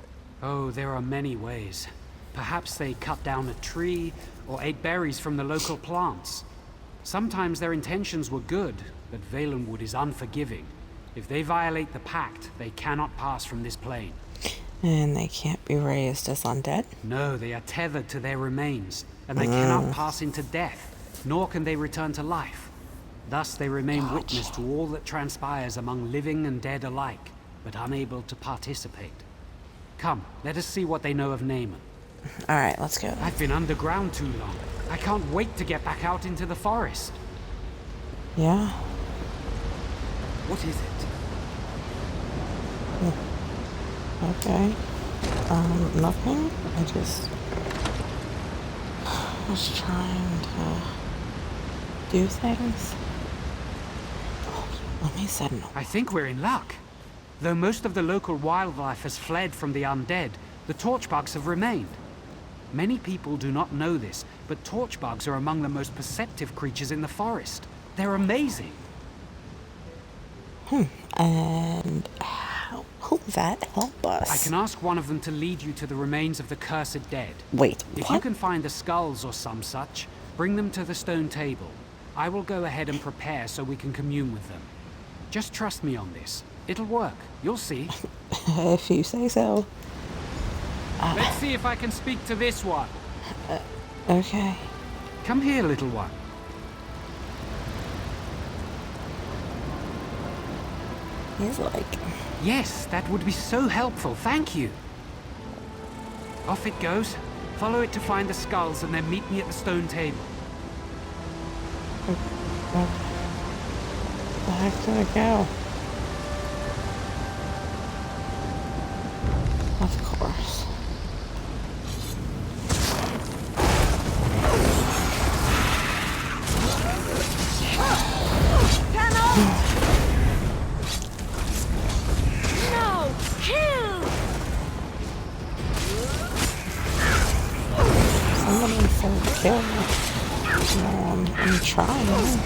Oh, there are many ways. Perhaps they cut down a tree, or ate berries from the local plants. Sometimes their intentions were good, but Valenwood is unforgiving. If they violate the pact, they cannot pass from this plane. And they can't be raised as undead? No, they are tethered to their remains, and they cannot pass into death, nor can they return to life. Thus they remain witness to all that transpires among living and dead alike, but unable to participate. Come, let us see what they know of Naaman. Alright, let's go. I've been underground too long. I can't wait to get back out into the forest. Yeah? What is it? Okay. Nothing. I just was trying to do things. Oh, let me set an I think we're in luck. Though most of the local wildlife has fled from the undead, the torchbugs have remained. Many people do not know this, but torchbugs are among the most perceptive creatures in the forest. They're amazing. And how will that help us? I can ask one of them to lead you to the remains of the cursed dead. Wait, If what? you can find the skulls or some such, bring them to the stone table. I will go ahead and prepare so we can commune with them. Just trust me on this. It'll work. You'll see. If you say so. Let's see if I can speak to this one. Okay. Come here, little one. He's like... Yes, that would be so helpful. Thank you. Off it goes. Follow it to find the skulls and then meet me at the stone table. Where the heck did it go? Of course. No! Kill! Somebody said kill me. No, I'm trying.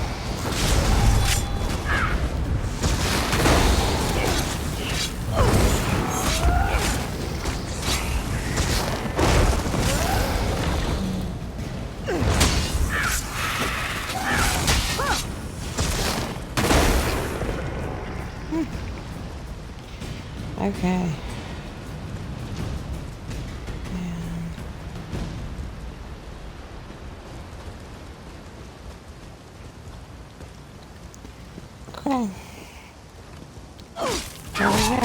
Okay. Okay. There we go.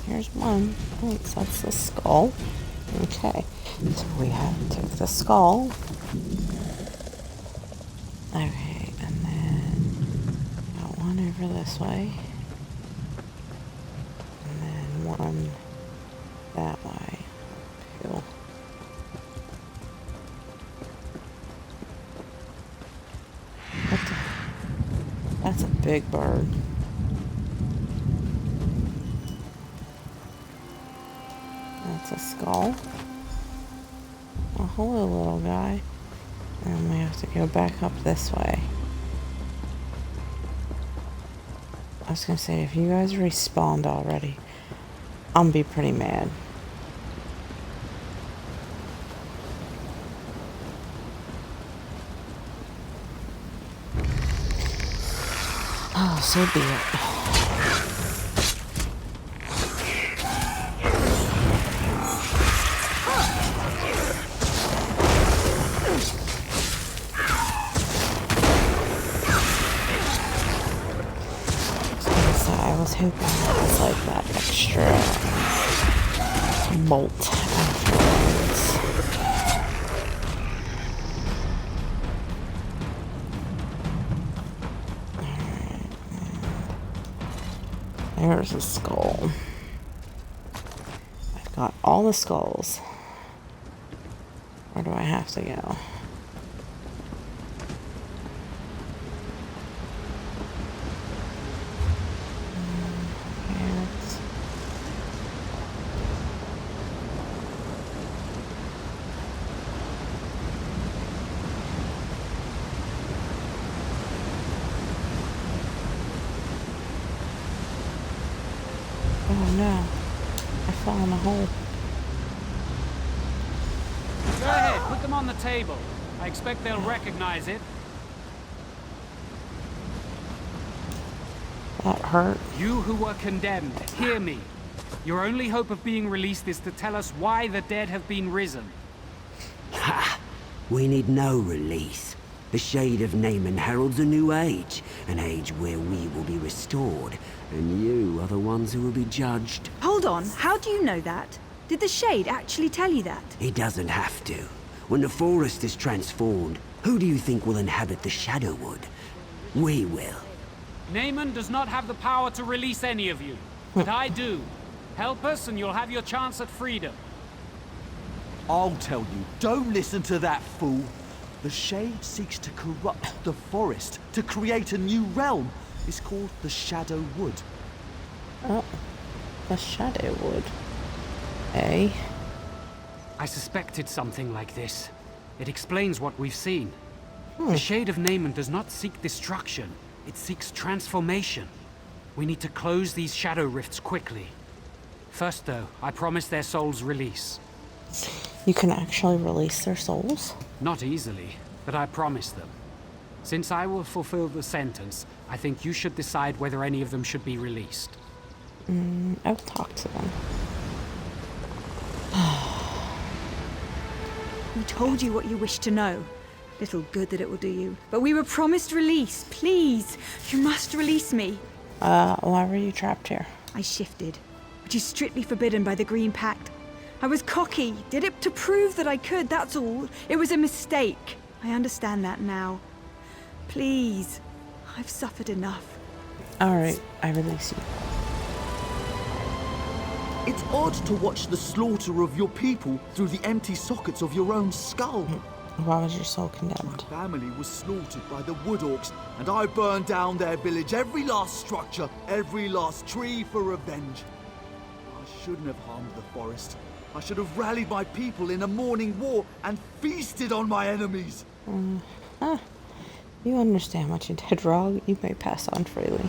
Here's one. Oh, so that's the skull. Okay, so we have to take the skull. Okay, and then got one over this way. And then one that way. Cool. That's a big bird. That's a skull. Oh, hello, little guy. And we have to go back up this way. I was gonna say, if you guys respawned already, I'm gonna be pretty mad. Oh, so be it. I was hoping it was like that extra bolt afterwards. Alright, there's a skull. I've got all the skulls. Where do I have to go? Oh no, I fell in a hole. Go ahead, put them on the table. I expect they'll recognize it. That hurt. You who were condemned, hear me. Your only hope of being released is to tell us why the dead have been risen. Ha! We need no release. The shade of Naaman heralds a new age, an age where we will be restored, and you are the ones who will be judged. Hold on, how do you know that? Did the shade actually tell you that? He doesn't have to. When the forest is transformed, who do you think will inhabit the Shadowwood? We will. Naaman does not have the power to release any of you, but I do. Help us and you'll have your chance at freedom. I'll tell you, don't listen to that fool. The Shade seeks to corrupt the forest, to create a new realm. It's called the Shadow Wood. Oh, the Shadow Wood. Eh? I suspected something like this. It explains what we've seen. The Shade of Naaman does not seek destruction. It seeks transformation. We need to close these shadow rifts quickly. First, though, I promise their souls release. You can actually release their souls? Not easily, but I promise them. Since I will fulfill the sentence, I think you should decide whether any of them should be released. I'll talk to them. We told you what you wished to know. Little good that it will do you. But we were promised release. Please, you must release me. Why were you trapped here? I shifted, which is strictly forbidden by the Green Pact. I was cocky, did it to prove that I could, that's all. It was a mistake. I understand that now. Please, I've suffered enough. Alright, I release you. It's odd to watch the slaughter of your people through the empty sockets of your own skull. Why was your soul condemned? My family was slaughtered by the Wood Orcs, and I burned down their village, every last structure, every last tree for revenge. I shouldn't have harmed the forest. I should have rallied my people in a morning war and feasted on my enemies. You understand what you did wrong. You may pass on freely.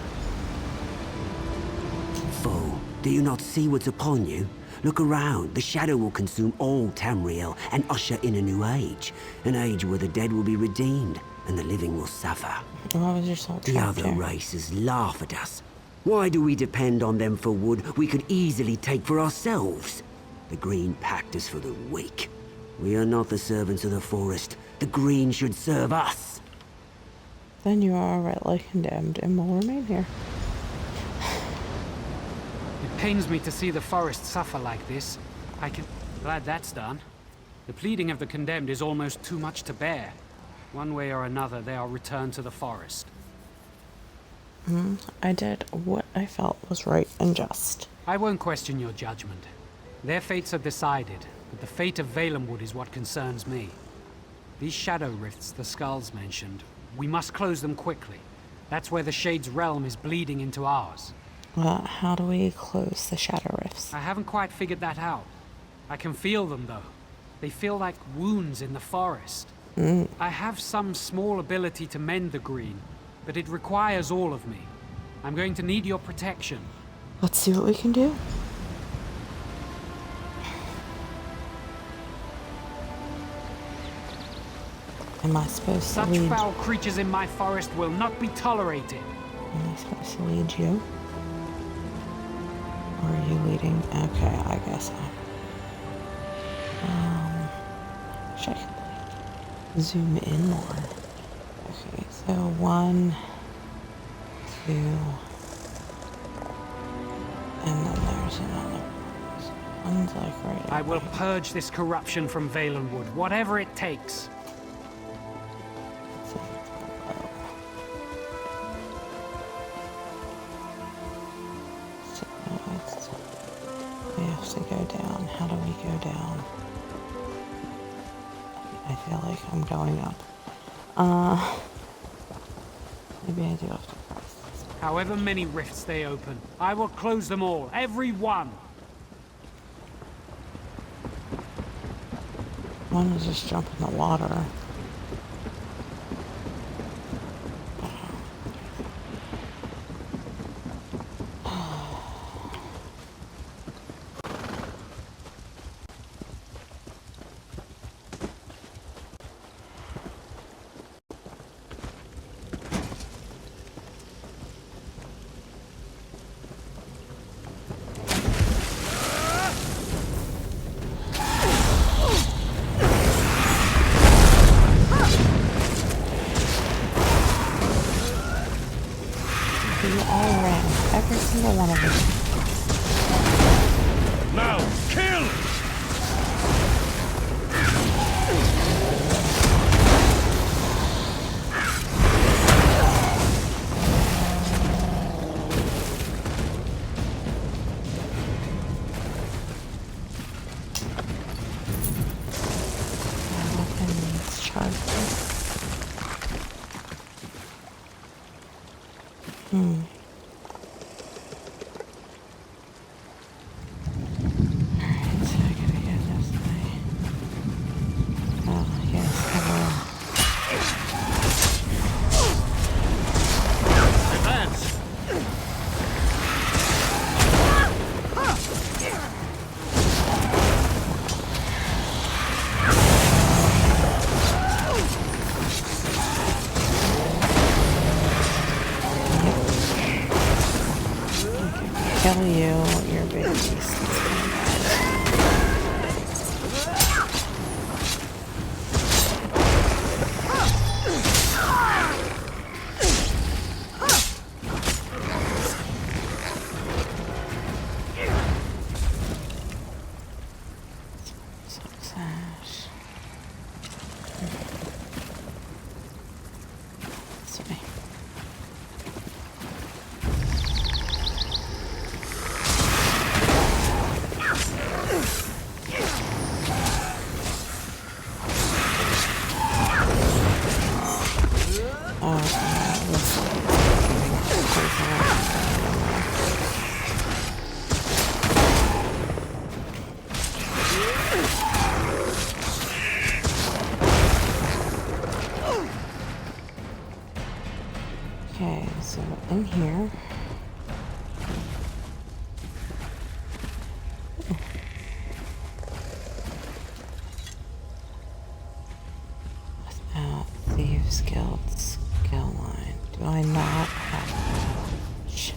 Fool, do you not see what's upon you? Look around. The shadow will consume all Tamriel and usher in a new age. An age where the dead will be redeemed and the living will suffer. Why was your soul The trapped other here? races laugh at us. Why do we depend on them for wood we could easily take for ourselves? The Green Pact is for the weak. We are not the servants of the forest. The Green should serve us. Then you are rightly condemned and will remain here. It pains me to see the forest suffer like this. Glad that's done. The pleading of the condemned is almost too much to bear. One way or another, they are returned to the forest. I did what I felt was right and just. I won't question your judgment. Their fates are decided, but the fate of Valenwood is what concerns me. These shadow rifts the skulls mentioned, we must close them quickly. That's where the Shade's realm is bleeding into ours. How do we close the shadow rifts? I haven't quite figured that out. I can feel them, though. They feel like wounds in the forest. I have some small ability to mend the green, but it requires all of me. I'm going to need your protection. Let's see what we can do. Am I supposed to Such lead? foul creatures in my forest will not be tolerated. Am I supposed to lead you? Or are you leading? Okay, I guess wish I could zoom in more. Okay, so 1, 2, and then there's another. One's like right. I will purge this corruption from Valenwood, whatever it takes. We have to go down. How do we go down? I feel like I'm going up. Maybe I do have to press this. However many rifts they open, I will close them all, every one. One is just jump in the water. We all ran. Every single one of them. Now, kill! Alright, so I gotta get this way. Oh, yes, hello. Advance! Kill you, you're a big beast. Success. This way. Okay, so in here. Without Thieves Guild skill line. Do I not have shit.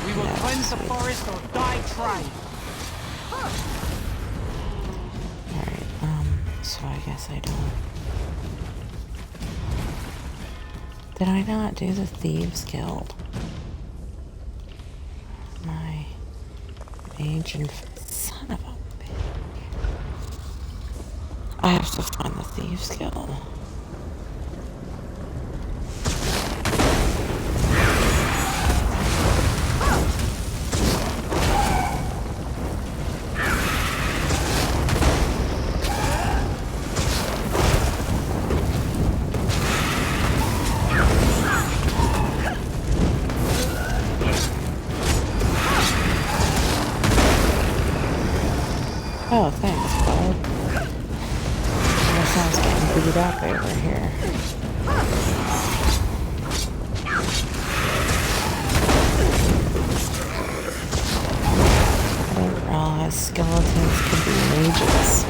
We will cleanse the forest or die trying. So I guess I don't. Did I not do the Thieves Guild? My ancient son of a bitch. I have to find the Thieves Guild. Oh, thanks, bud. Guess I was getting beat up over here. I didn't realize skeletons could be mages.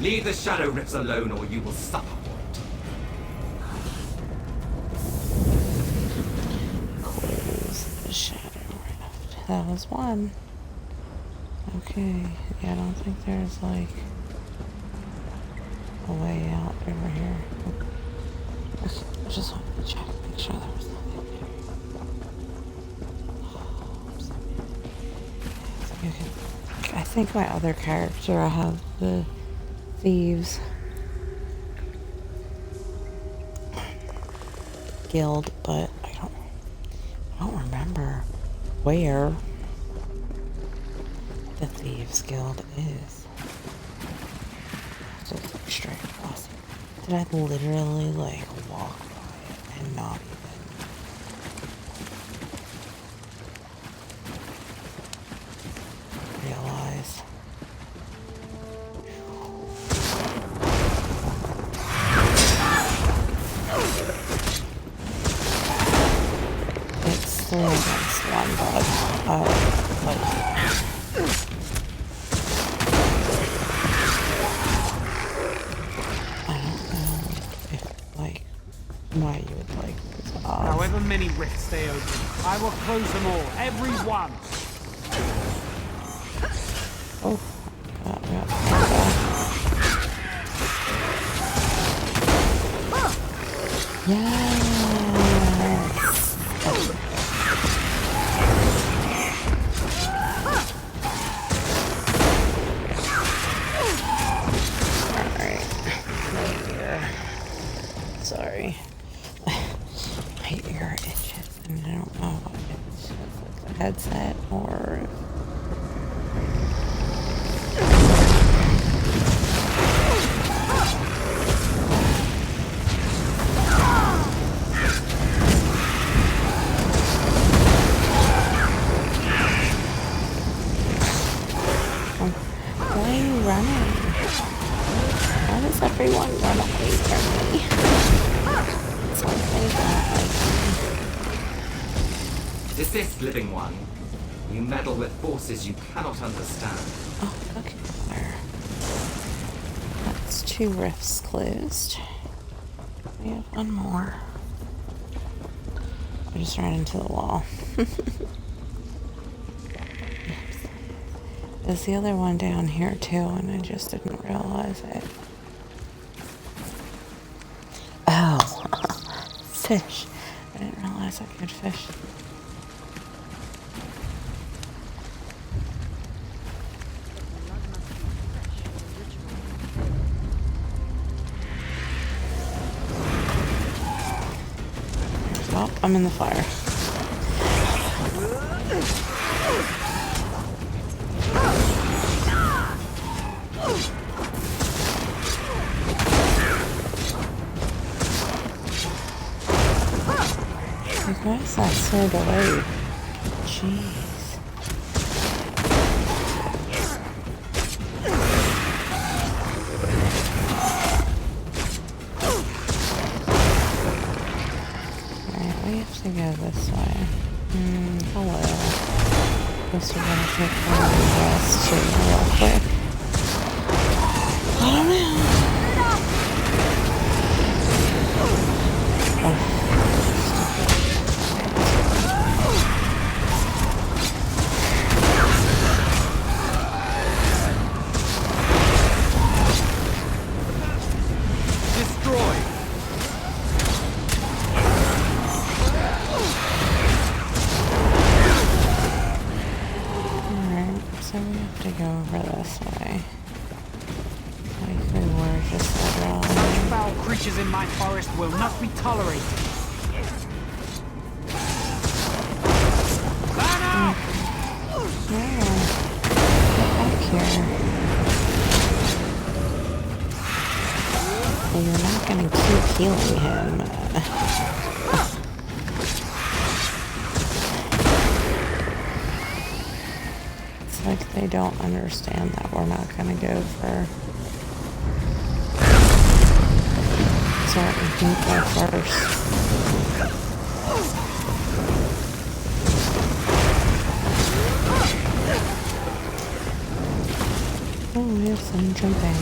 Leave the Shadow Rifts alone or you will suffer for it. Close the Shadow Rift. That was one. Okay. Yeah, I don't think there's like a way out over here. I just wanted to check, make sure there was nothing there. I think my other character, I have the Thieves Guild, but I don't remember where the Thieves Guild is. Just like straight across. Did I literally like walk by it and not even realize? It's still against one bug. I don't know if, like, why you would like this off. However many rifts they open, I will close them all, every one. Oh, yes. Alright. sorry. My ear itches, and I don't know if it's just like the headset or. Why are you running? Why does everyone run away from me? It's like they don't like me. Desist, living one. You meddle with forces you cannot understand. Oh, okay, there. That's 2 rifts closed. We have 1 more. I just ran into the wall. There's the other one down here too, and I just didn't realize it. Oh, fish. I didn't realize I could fish. Oh, I'm in the fire. Like, why is that so delayed? Jeez. Alright, we have to go this way. Hello. Guess we're gonna take one of the rest too real quick. I don't know. So we have to go over this way. Like we were just around. Such foul creatures in my forest will not be tolerated. Yeah. Get back here. Well, you're not gonna keep healing him. Like they don't understand that we're not gonna go for certain people first. Oh, we have some jumping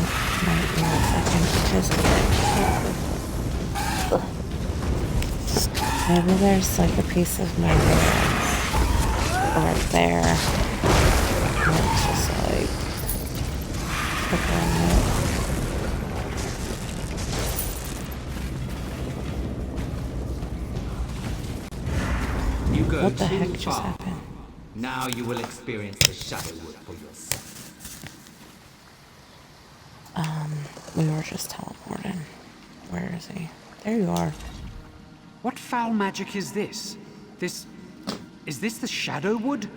right now. I think just maybe there's like a piece of my hair right there. It's just like flickering it. You go What the too heck just far. happened? Now you will experience the Shadowwood for yourself. We were just teleporting. Where is he? There you are. What foul magic is this? Is this the Shadowwood?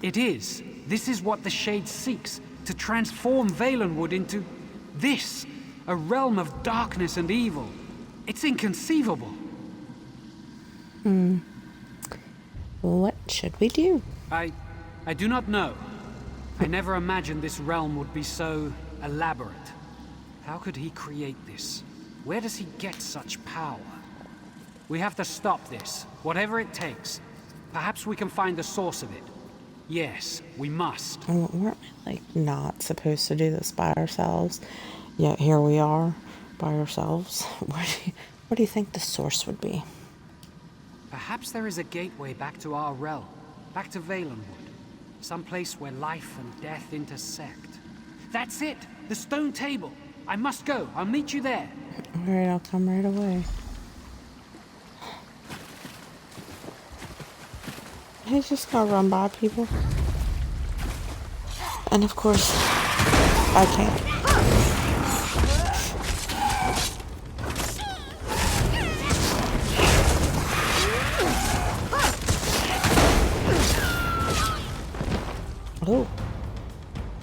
It is. This is what the Shade seeks, to transform Valenwood into this, a realm of darkness and evil. It's inconceivable. What should we do? I do not know. I never imagined this realm would be so elaborate. How could he create this? Where does he get such power? We have to stop this, whatever it takes. Perhaps we can find the source of it. Yes, we must. Weren't we, like, not supposed to do this by ourselves? Yet here we are, by ourselves. What do you think the source would be? Perhaps there is a gateway back to our realm, back to Valenwood. Some place where life and death intersect. That's it! The stone table! I must go. I'll meet you there. Alright, I'll come right away. I just gotta run by people. And of course, I can't.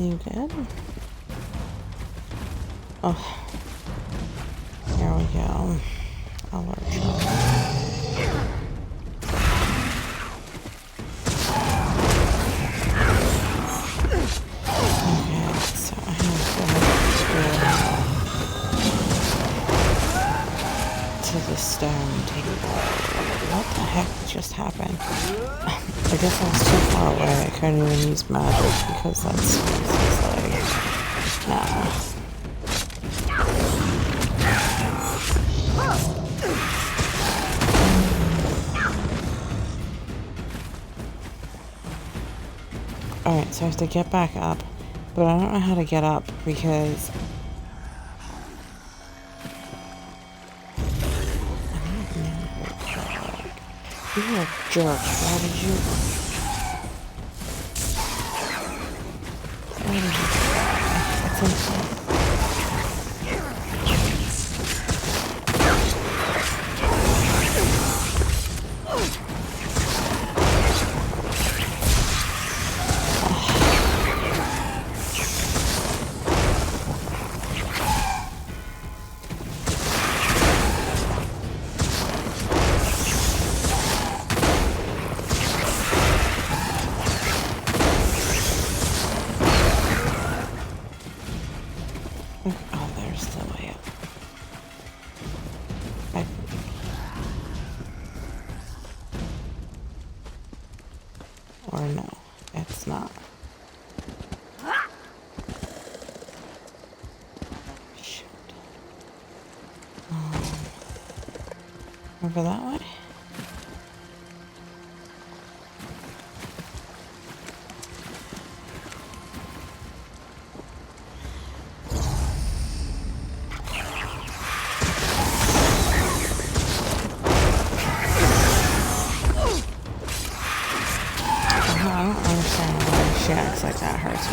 You good? Oh. Here we go. Alert. Okay, so I have to the stone table. What the heck just happened? I guess I was too far away. I couldn't even use magic because that's like, nah. Alright, so I have to get back up, but I don't know how to get up because you're a jerk. Why did you try? That's insane. Oh, there's the way up. Or no, it's not. Shoot. Over that way? I don't understand why she acts like that hurts her.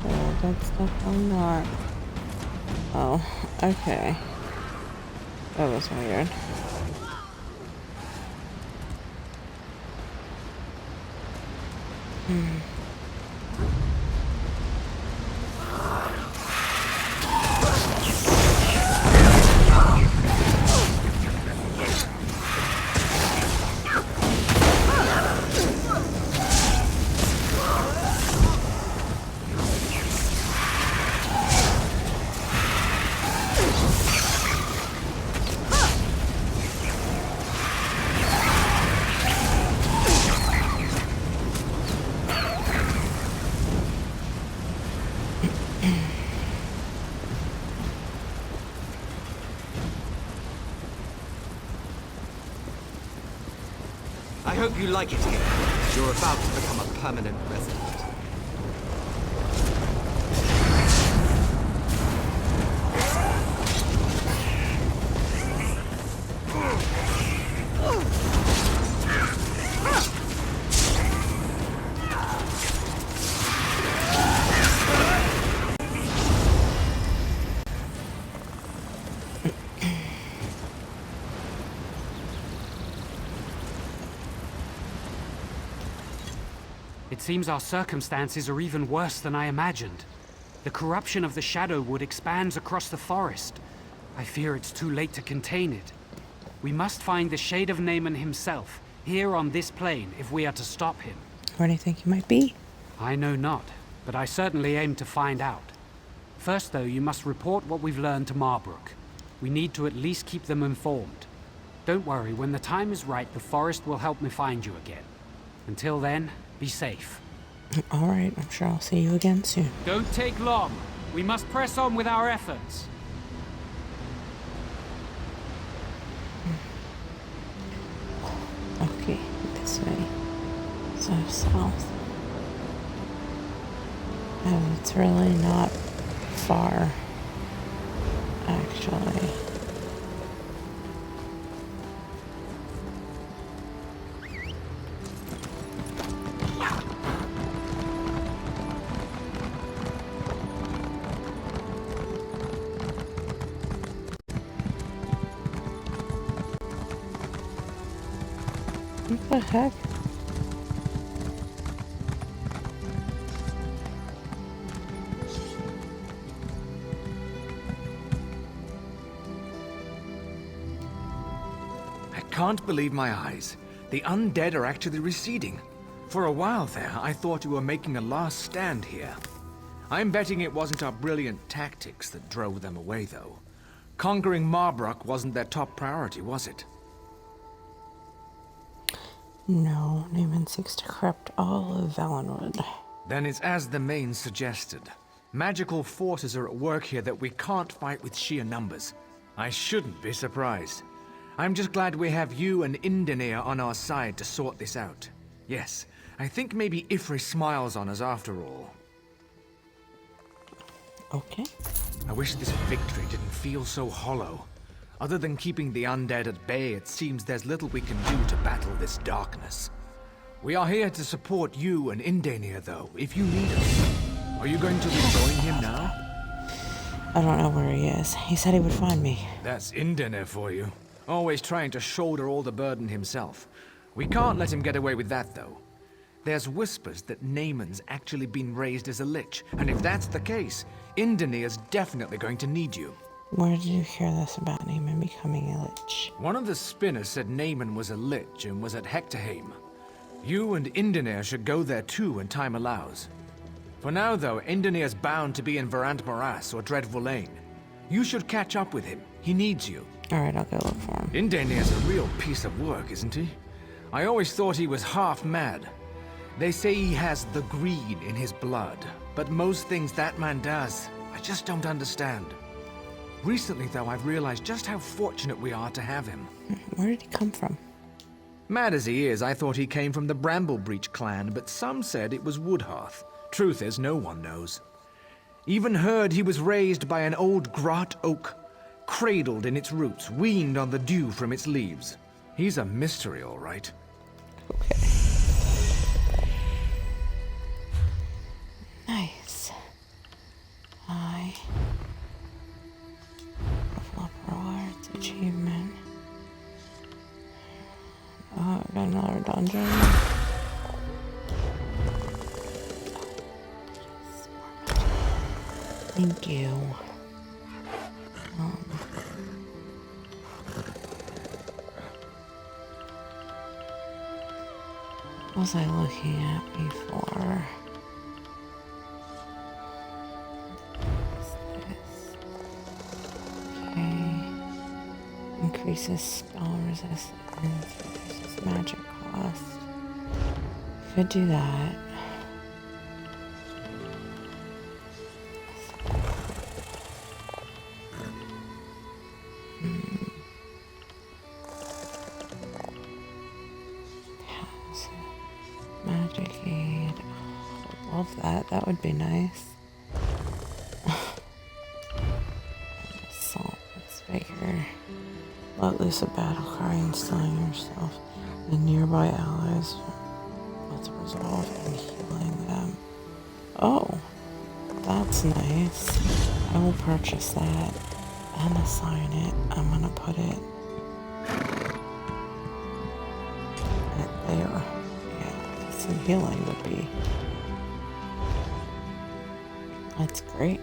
Oh, that stuff I'm not. Oh, okay. That was weird. I hope you like it here. You're about to become a permanent resident. It seems our circumstances are even worse than I imagined. The corruption of the Shadowwood expands across the forest. I fear it's too late to contain it. We must find the Shade of Naaman himself, here on this plane, if we are to stop him. Where do you think he might be? I know not, but I certainly aim to find out. First, though, you must report what we've learned to Marbrook. We need to at least keep them informed. Don't worry, when the time is right, the forest will help me find you again. Until then, be safe. Alright, I'm sure I'll see you again soon. Don't take long. We must press on with our efforts. Okay, this way. So south. And it's really not far, actually. What the heck? I can't believe my eyes. The undead are actually receding. For a while there, I thought you were making a last stand here. I'm betting it wasn't our brilliant tactics that drove them away, though. Conquering Marbrook wasn't their top priority, was it? No, Naaman seeks to corrupt all of Valenwood. Then it's as the main suggested. Magical forces are at work here that we can't fight with sheer numbers. I shouldn't be surprised. I'm just glad we have you and Indenir on our side to sort this out. Yes, I think maybe Ifri smiles on us after all. Okay. I wish this victory didn't feel so hollow. Other than keeping the undead at bay, it seems there's little we can do to battle this darkness. We are here to support you and Indenir, though, if you need us. Are you going to rejoin him now? I don't know where he is. He said he would find me. That's Indenir for you. Always trying to shoulder all the burden himself. We can't let him get away with that, though. There's whispers that Naaman's actually been raised as a lich, and if that's the case, Indenir's definitely going to need you. Where did you hear this about Naaman becoming a lich? One of the spinners said Naaman was a lich and was at Hectorheim. You and Indenir should go there too when time allows. For now, though, Indenir's bound to be in Verant Morass or Dreadful Lane. You should catch up with him. He needs you. Alright, I'll go look for him. Indenir's a real piece of work, isn't he? I always thought he was half mad. They say he has the greed in his blood, but most things that man does, I just don't understand. Recently, though, I've realized just how fortunate we are to have him. Where did he come from? Mad as he is, I thought he came from the Bramblebreach clan, but some said it was Woodhearth. Truth is, no one knows. Even heard he was raised by an old grot oak, cradled in its roots, weaned on the dew from its leaves. He's a mystery, all right. Okay. Nice. Level up rewards, achievement. Oh, I got another dungeon. Thank you. What was I looking at before? Okay. Increases spell resistance, reduces magic cost. Could do that. Magic aid. Oh, love that. That would be nice. Assault, Vigor. Let loose a battle cry, instilling yourself in nearby allies with resolve and healing them. Oh, that's nice. I will purchase that and assign it. I'm gonna put it there. Yeah, some healing would be. That's great.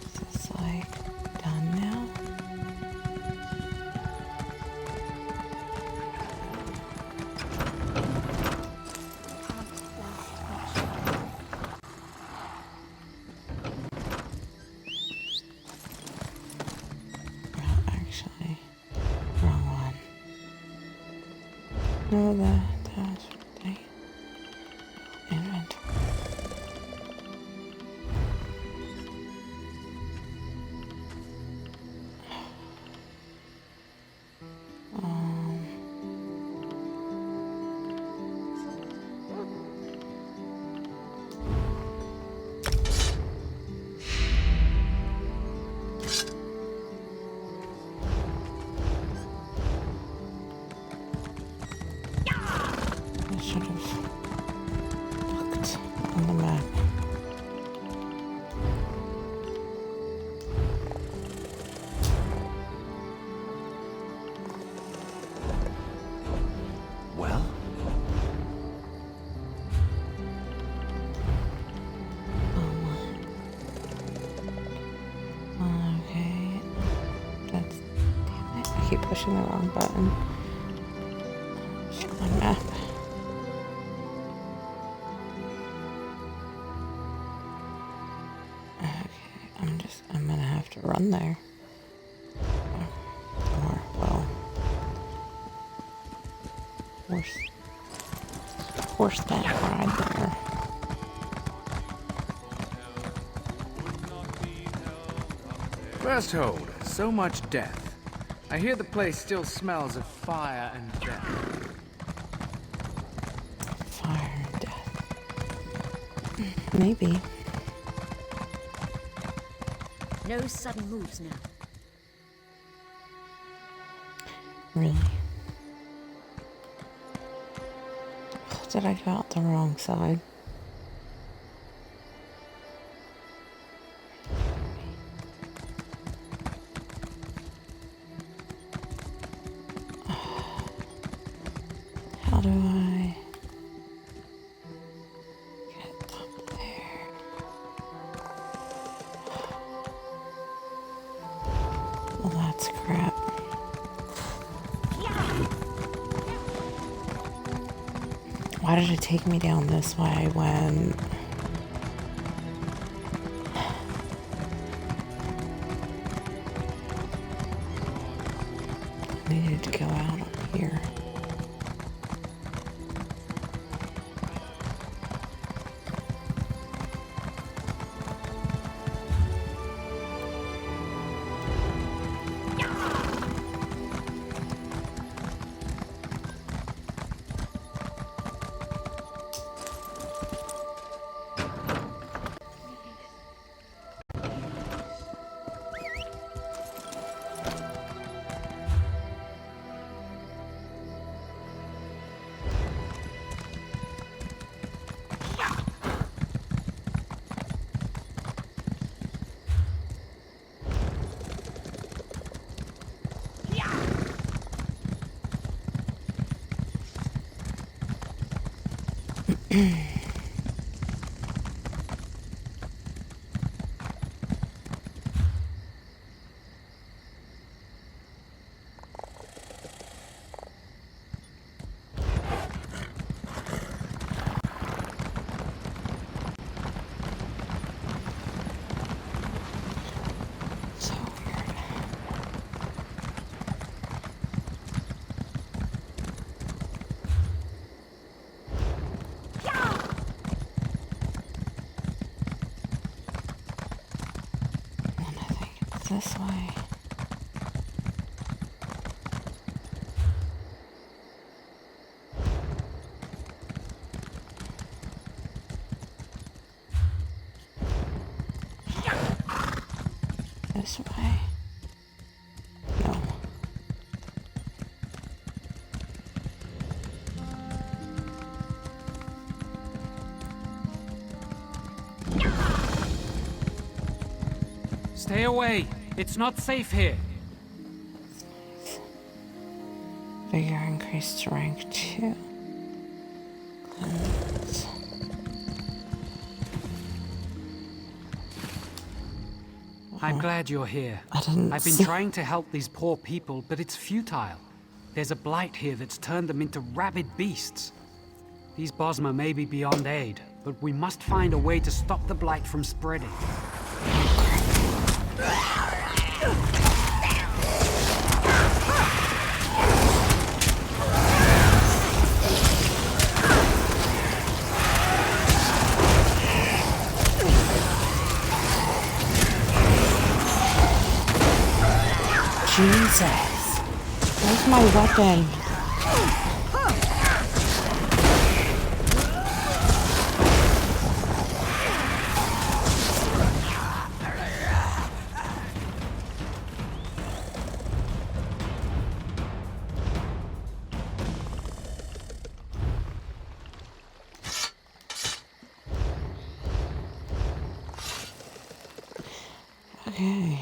Is this like done now? Actually, wrong one. No, that's right. Inventory. pushing the wrong button. Check my map. Okay, I'm gonna have to run there. Or, well, horseback ride there. First hold, so much death. I hear the place still smells of fire and death. Fire and death. Maybe. No sudden moves now. Really? Did I go out the wrong side? How do I get up there? Well, that's crap. Why did it take me down this way when... I needed to go out up here. This way. This way. No. Stay away. It's not safe here. Vigor increased to rank 2. Cleanse. I'm glad you're here. I've been trying to help these poor people, but it's futile. There's a blight here that's turned them into rabid beasts. These Bosma may be beyond aid, but we must find a way to stop the blight from spreading. Jesus. Where's my weapon? Okay.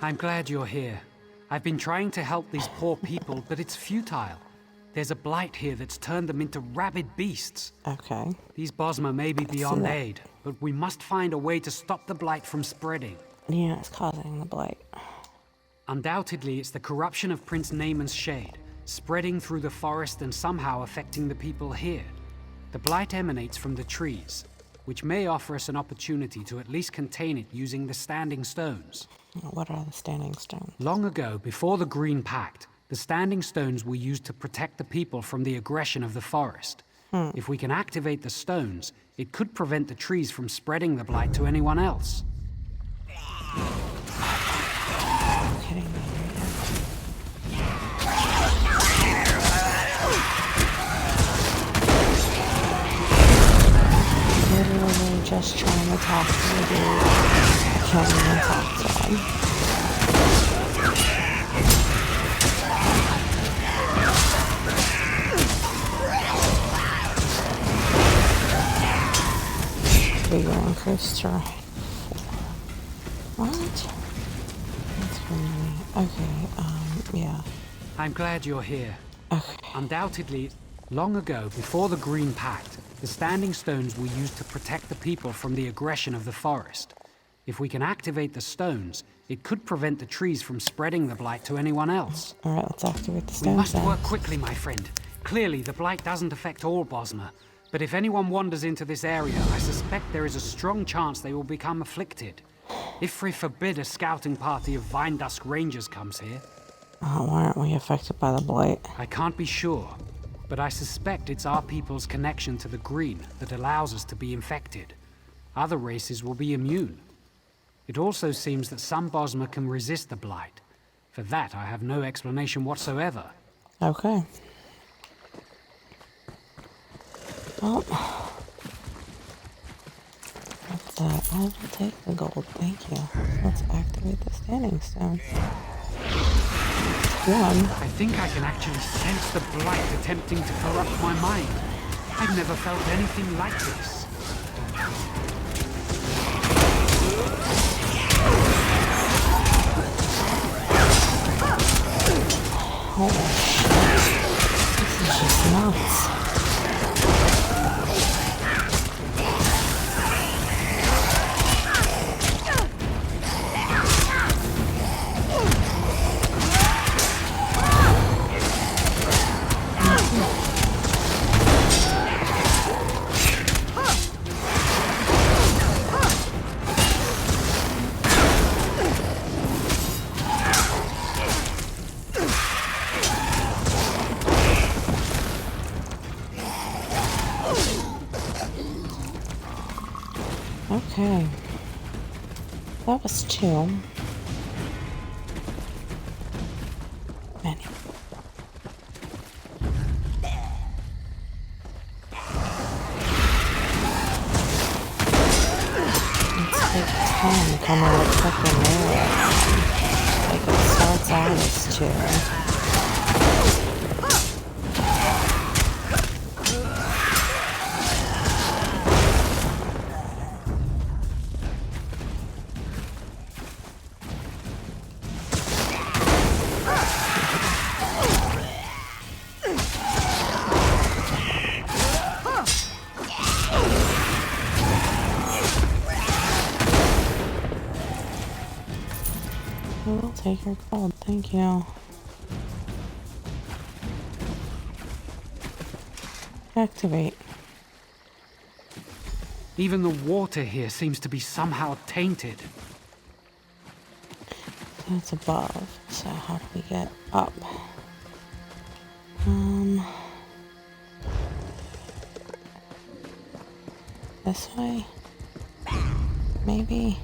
I'm glad you're here. I've been trying to help these poor people, but it's futile. There's a blight here that's turned them into rabid beasts. Okay. These Bosma may be beyond aid, but we must find a way to stop the blight from spreading. Yeah, it's causing the blight. Undoubtedly, it's the corruption of Prince Naaman's shade, spreading through the forest and somehow affecting the people here. The blight emanates from the trees, which may offer us an opportunity to at least contain it using the Standing Stones. What are the Standing Stones? Long ago, before the Green Pact, the Standing Stones were used to protect the people from the aggression of the forest. If we can activate the stones, it could prevent the trees from spreading the blight to anyone else. Literally just trying to talk to the dude. I can't even talk to him. Bigger increase to 4. What? That's crazy. Okay, yeah. I'm glad you're here. Okay. Undoubtedly, long ago, before the Green Pact, the Standing Stones were used to protect the people from the aggression of the forest. If we can activate the stones, it could prevent the trees from spreading the blight to anyone else. Alright, let's activate the stones. We must then. work quickly, my friend. Clearly, the blight doesn't affect all Bosmer, but if anyone wanders into this area, I suspect there is a strong chance they will become afflicted. If we forbid a scouting party of Vine Dusk Rangers comes here... why aren't we affected by the blight? I can't be sure, but I suspect it's our people's connection to the green that allows us to be infected. Other races will be immune. It also seems that some Bosmer can resist the blight. For that, I have no explanation whatsoever. Okay. Well, what's that? I will take the gold, thank you. Let's activate the Standing Stone. I think I can actually sense the blight attempting to corrupt my mind. I've never felt anything like this. Holy shit. This is just nuts. Okay. That was 2. Many. Let's take 10, kind of like fucking there. Like it starts out as 2. We'll take your gold, thank you. Activate. Even the water here seems to be somehow tainted. That's above, so how do we get up? This way? Maybe?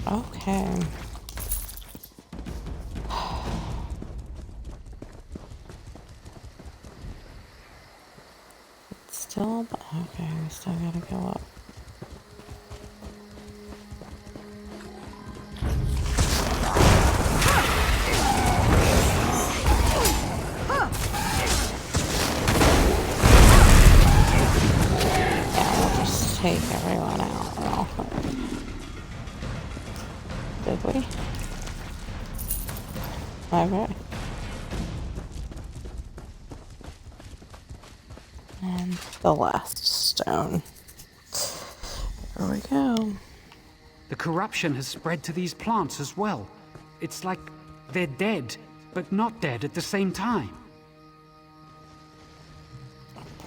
Okay. It's still, okay, we still gotta go up. Yeah, we'll just take everyone out real quick. Did we? Okay. And the last stone. There we go. The corruption has spread to these plants as well. It's like they're dead, but not dead at the same time.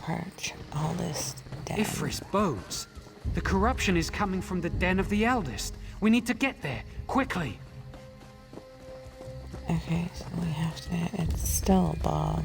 Purge all this den. Ifris bones. The corruption is coming from the den of the eldest. We need to get there, quickly. Okay, so we have to, it's still above.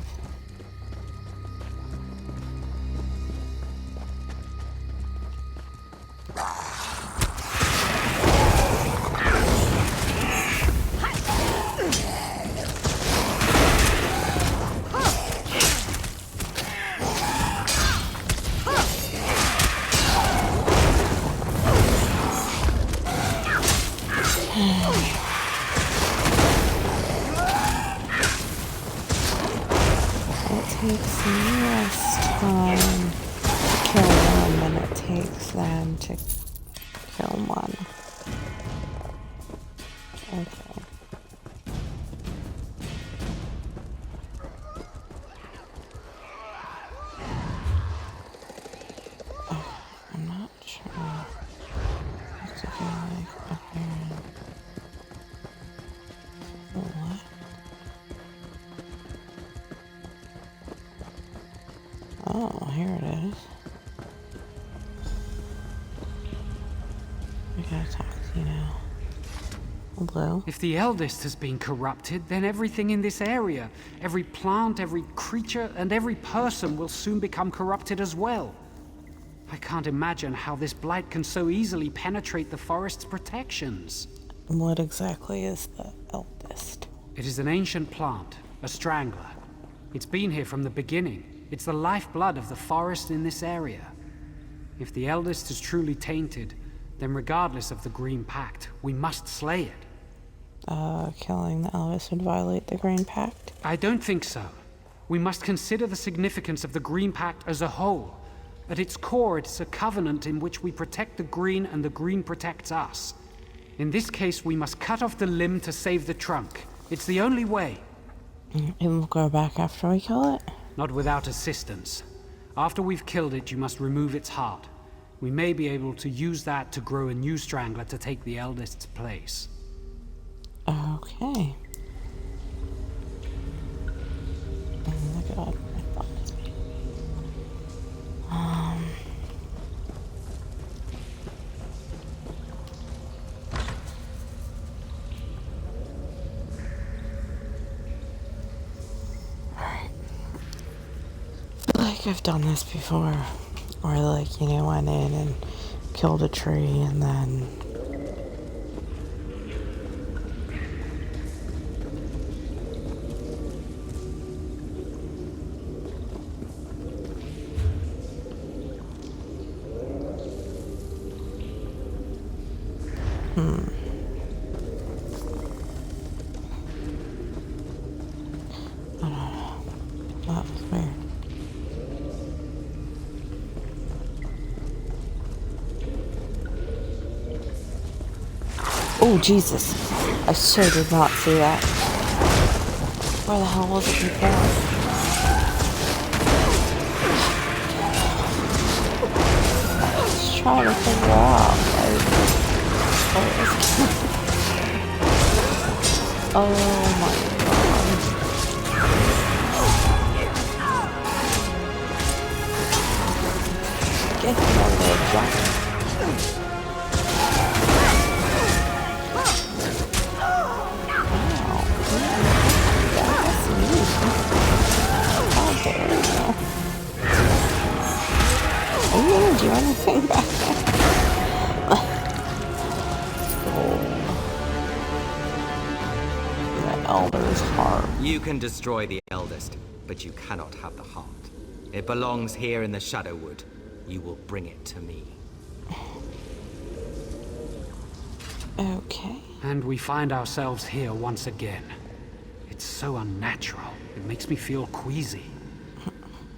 It takes less time to kill one than it takes them to kill one. Okay. Oh, I'm not sure. I have to go like up here and... What? Oh, here it is. I gotta talk to you now. Hello? If the eldest has been corrupted, then everything in this area, every plant, every creature, and every person will soon become corrupted as well. I can't imagine how this blight can so easily penetrate the forest's protections. What exactly is the eldest? It is an ancient plant, a strangler. It's been here from the beginning. It's the lifeblood of the forest in this area. If the eldest is truly tainted, then regardless of the Green Pact, we must slay it. Killing the eldest would violate the Green Pact? I don't think so. We must consider the significance of the Green Pact as a whole. At its core, it's a covenant in which we protect the Green and the Green protects us. In this case, we must cut off the limb to save the trunk. It's the only way. And we'll go back after we kill it? Not without assistance. After we've killed it, you must remove its heart. We may be able to use that to grow a new strangler to take the eldest's place. Okay. Oh my god, my thought is me. Alright. Like I've done this before. Or like, you know, went in and killed a tree and then... I don't know. That was weird. Oh, Jesus. I so did not see that. Where the hell was it before? I was trying to figure out, like, what it was. Oh my god. Get him on there, Jack. Are you gonna do anything back there? Oh Elder's heart. You can destroy the eldest, but you cannot have the heart. It belongs here in the Shadowwood. You will bring it to me. Okay. And we find ourselves here once again. It's so unnatural. It makes me feel queasy.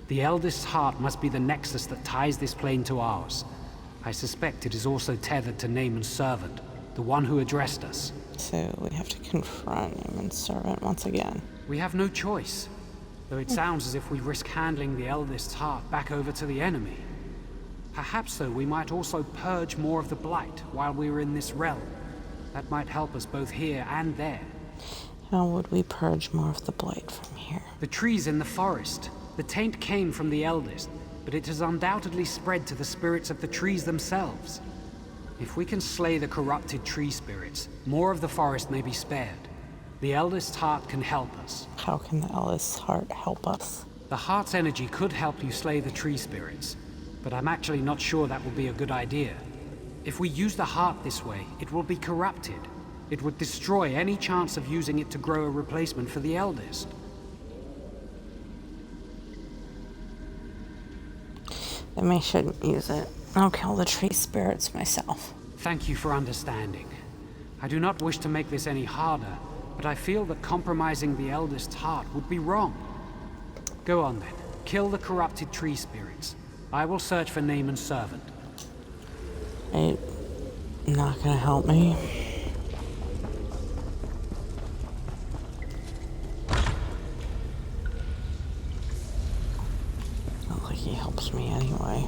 The eldest's heart must be the nexus that ties this plane to ours. I suspect it is also tethered to Naaman's servant, the one who addressed us. So we have to confront Naaman's servant once again. We have no choice, though it sounds as if we risk handling the eldest's heart back over to the enemy. Perhaps, though, we might also purge more of the blight while we were in this realm. That might help us both here and there. How would we purge more of the blight from here? The trees in the forest. The taint came from the eldest, but it has undoubtedly spread to the spirits of the trees themselves. If we can slay the corrupted tree spirits, more of the forest may be spared. The eldest's heart can help us. How can the eldest's heart help us? The heart's energy could help you slay the tree spirits, but I'm actually not sure that would be a good idea. If we use the heart this way, it will be corrupted. It would destroy any chance of using it to grow a replacement for the eldest. Then I shouldn't use it. I'll kill the tree spirits myself. Thank you for understanding. I do not wish to make this any harder, but I feel that compromising the eldest's heart would be wrong. Go on then. Kill the corrupted tree spirits. I will search for Naaman's servant. Not gonna help me. Not like he helps me anyway.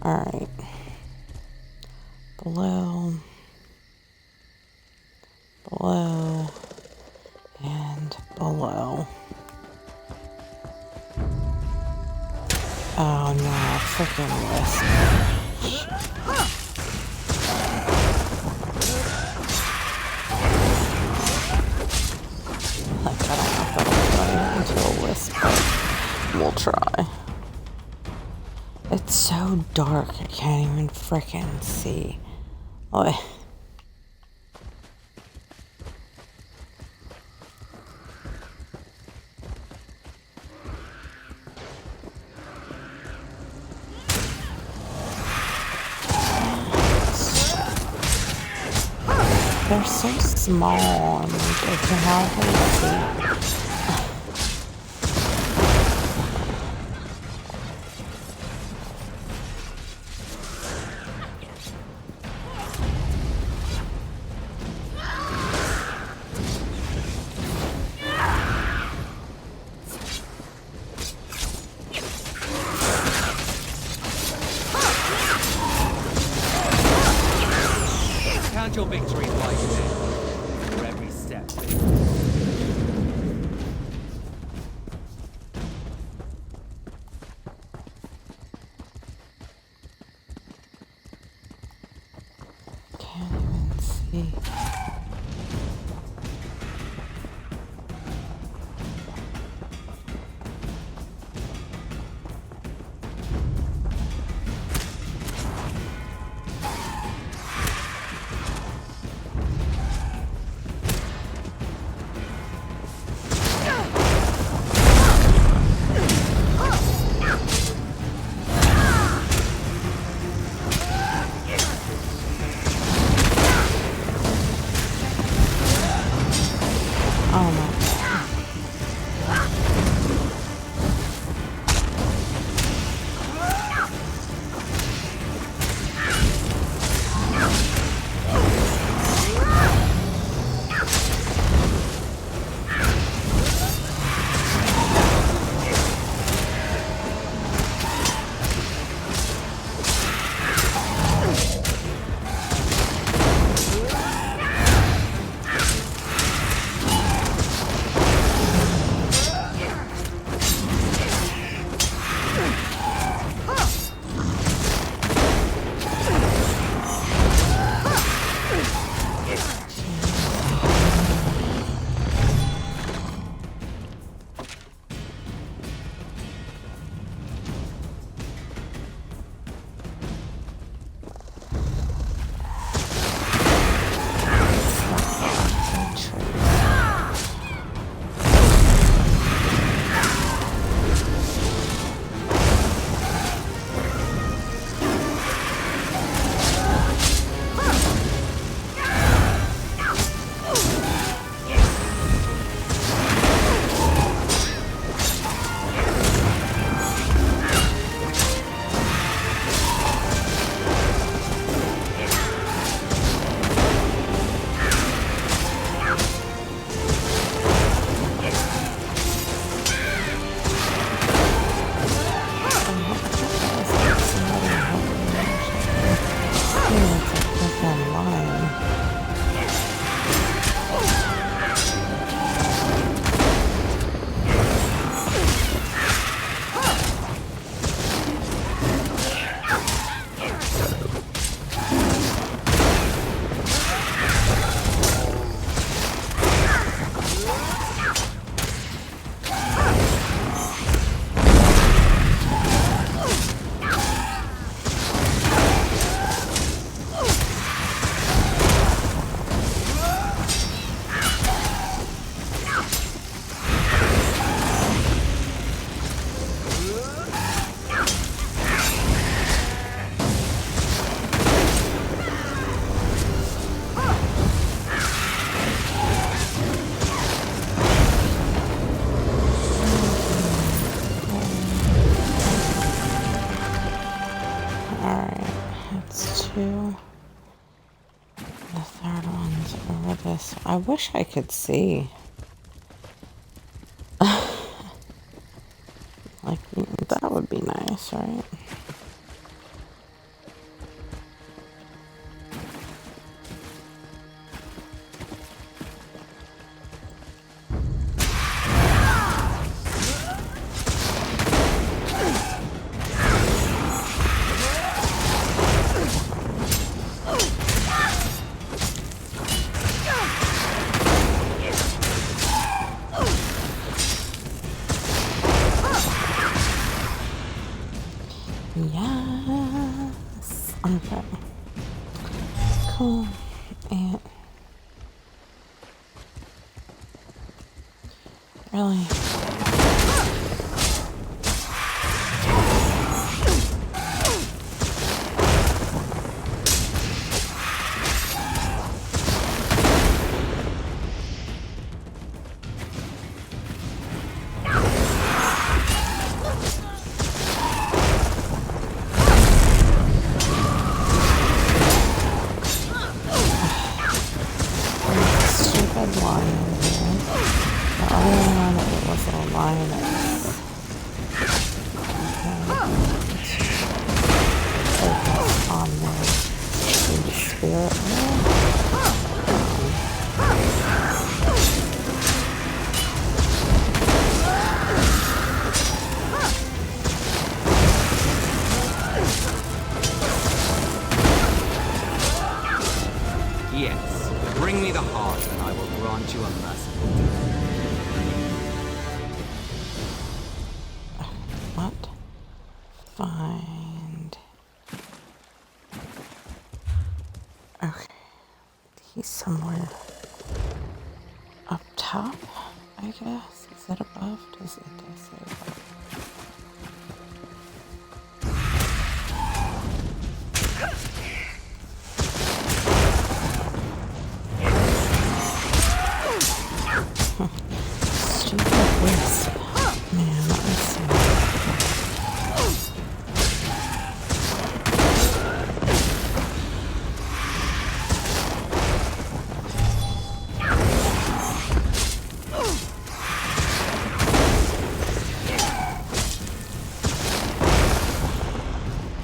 Alright. Below, and below. Oh no, freaking Wisp. Like, I don't know if that'll go into a Wisp, but we'll try. It's so dark, I can't even frickin' see. Oh. They're so small and I can hardly see. Count your victories while you live, for every step. Can't even see. Alright, that's 2. The third one's over this. I wish I could see. Like, that would be nice, right? Yes. Okay. Cool. And really. Stupid lion here. The other one, it was a lioness. Focus on the spirit world. Yes, bring me the heart and I will grant you a merciful death. What? Find. Okay. He's somewhere up top, I guess. Is it above? Does it say above? Stupid wisp. Man, let me see.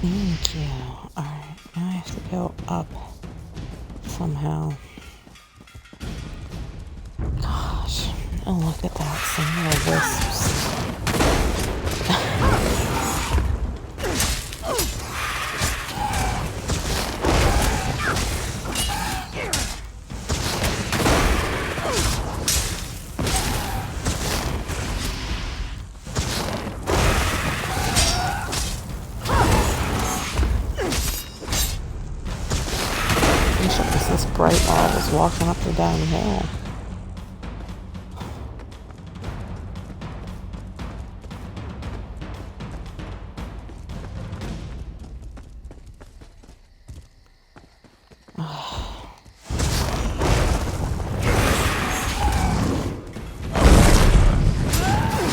Thank you. Alright, now I have to go up somehow. Gosh. Oh, look at that. Some little wisps. This bright ball was walking up or down the hill.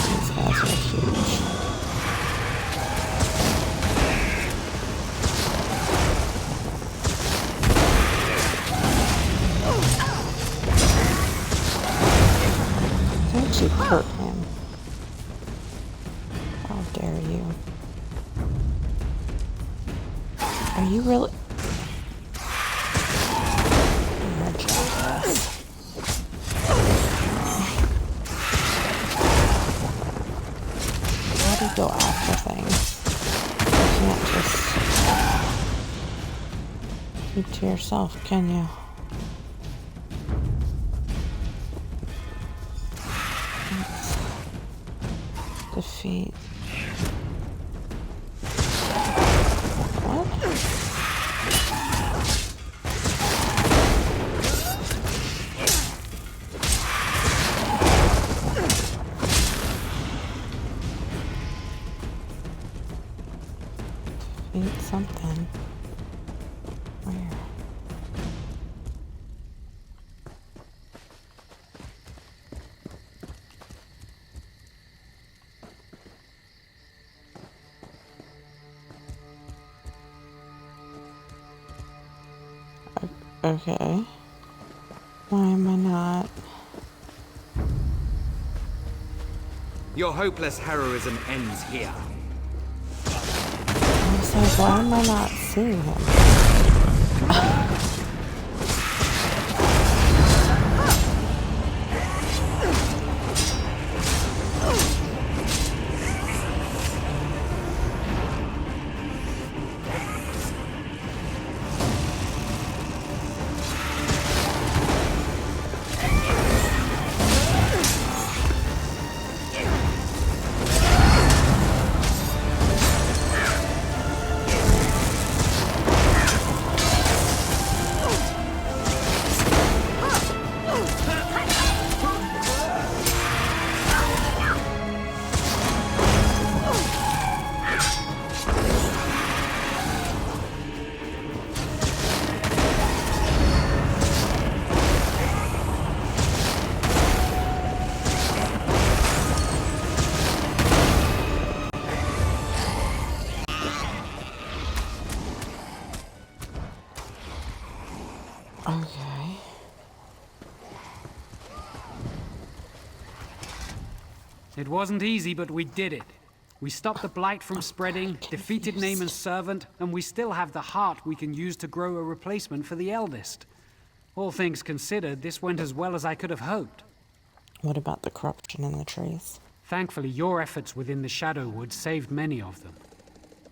These guys are huge. You hurt him. How dare you? Are you really? You're jealous. How do you go after things? You can't just keep to yourself, can you? Defeat. What? Defeat something. Where? Okay. Why am I not? Your hopeless heroism ends here. I was like, why am I not seeing him? Okay. It wasn't easy, but we did it. We stopped the blight from spreading, defeated Naaman's servant, and we still have the heart we can use to grow a replacement for the eldest. All things considered, this went as well as I could have hoped. What about the corruption in the trees? Thankfully, your efforts within the Shadowwood saved many of them.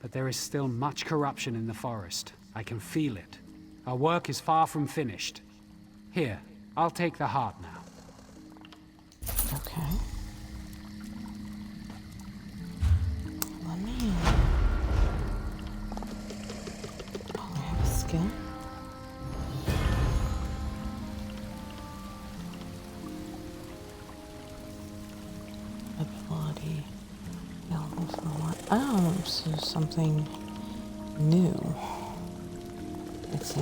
But there is still much corruption in the forest. I can feel it. Our work is far from finished. Here, I'll take the heart now. Okay. Let me... Oh, I have a skill. Ability. Available for what? Oh, so something new. It's a...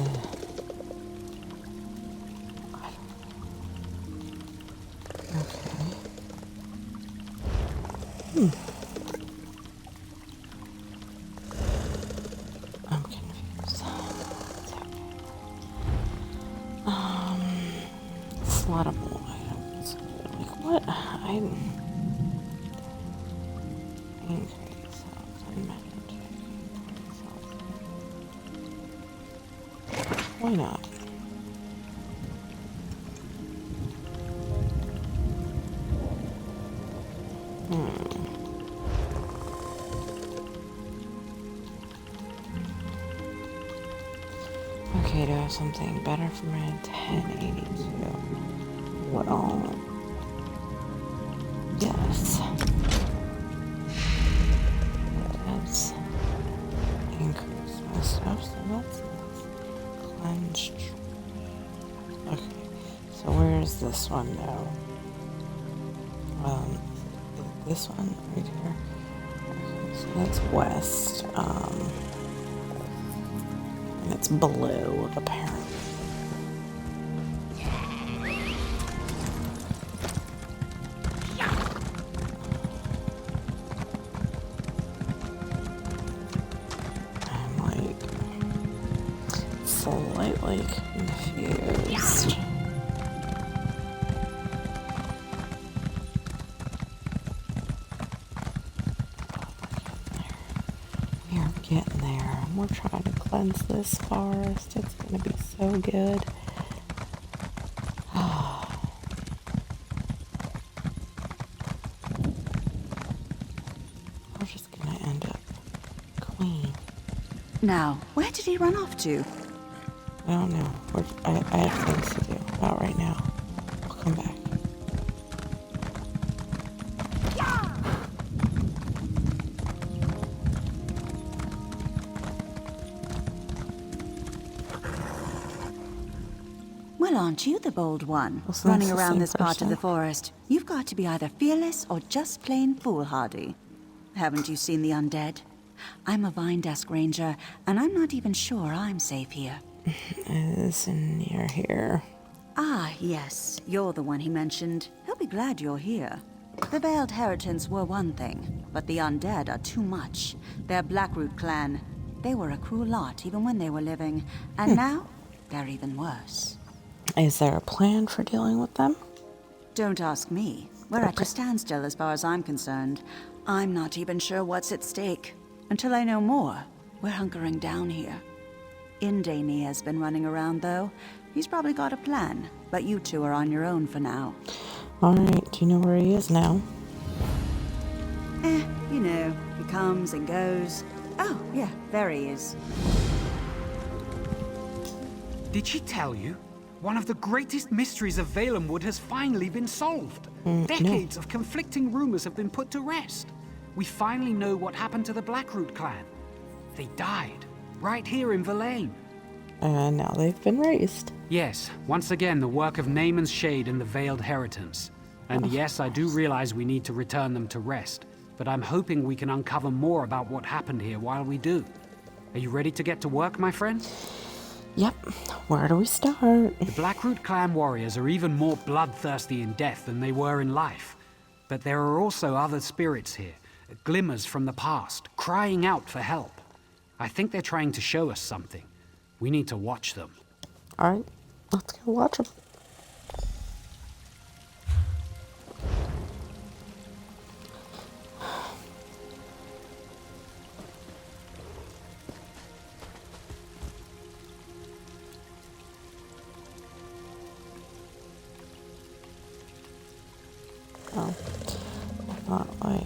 Okay. I'm confused. Slaughtable items. Like what? Increase health and magic. Why not? Okay, do I have something better for my 1082? Well, yes. That's increase my stuff, so that's nice. Cleansed. Okay, so where's this one though? This one right here. Okay, so that's west. And it's blue, apparently. I'm like slightly confused. We are getting there. We're trying to cleanse this forest. It's going to be so good. We're just going to end up queen. Now, where did he run off to? I don't know. I have things to do. Not right now. I'll come back. Well, aren't you the bold one, Also, running that's the around same this part of the person. forest? You've got to be either fearless or just plain foolhardy. Haven't you seen the undead? I'm a vine desk ranger, and I'm not even sure I'm safe here. It is near here. Ah, yes, you're the one he mentioned. He'll be glad you're here. The Veiled Heritants were one thing, but the undead are too much. They're Blackroot clan. They were a cruel lot even when they were living, and now they're even worse. Is there a plan for dealing with them? Don't ask me. We're at a standstill as far as I'm concerned. I'm not even sure what's at stake. Until I know more, we're hunkering down here. Indani has been running around, though. He's probably got a plan, but you two are on your own for now. Alright, do you know where he is now? You know, he comes and goes. Oh, yeah, there he is. Did she tell you? One of the greatest mysteries of Valenwood has finally been solved. Decades of conflicting rumors have been put to rest. We finally know what happened to the Blackroot clan. They died, right here in Verlaine. And now they've been raised. Yes, once again the work of Naaman's Shade and the Veiled Heritance. And yes, I do realize we need to return them to rest, but I'm hoping we can uncover more about what happened here while we do. Are you ready to get to work, my friend? Yep. Where do we start? The Blackroot clan warriors are even more bloodthirsty in death than they were in life. But there are also other spirits here, glimmers from the past, crying out for help. I think they're trying to show us something. We need to watch them. Alright, let's go watch them. Oh, not like...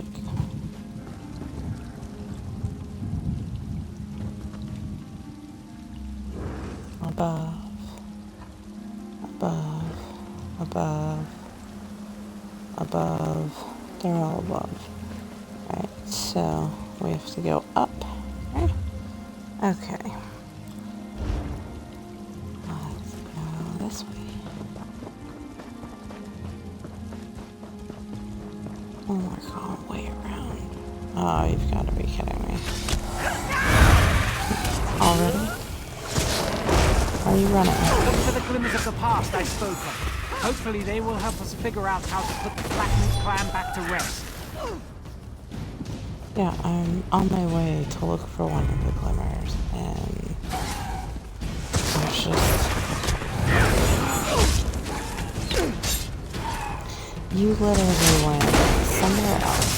Above, above, they're all above. Right, so we have to go up, right? Okay. Let's go this way. Oh my god, way around. Oh, you've got to be kidding me. Already? Are you running? Look for the glimmers of the past I spoke of. Hopefully they will help us figure out how to put the Blackroot clan back to rest. Yeah, I'm on my way to look for one of the glimmers, and there's just... You literally went somewhere else.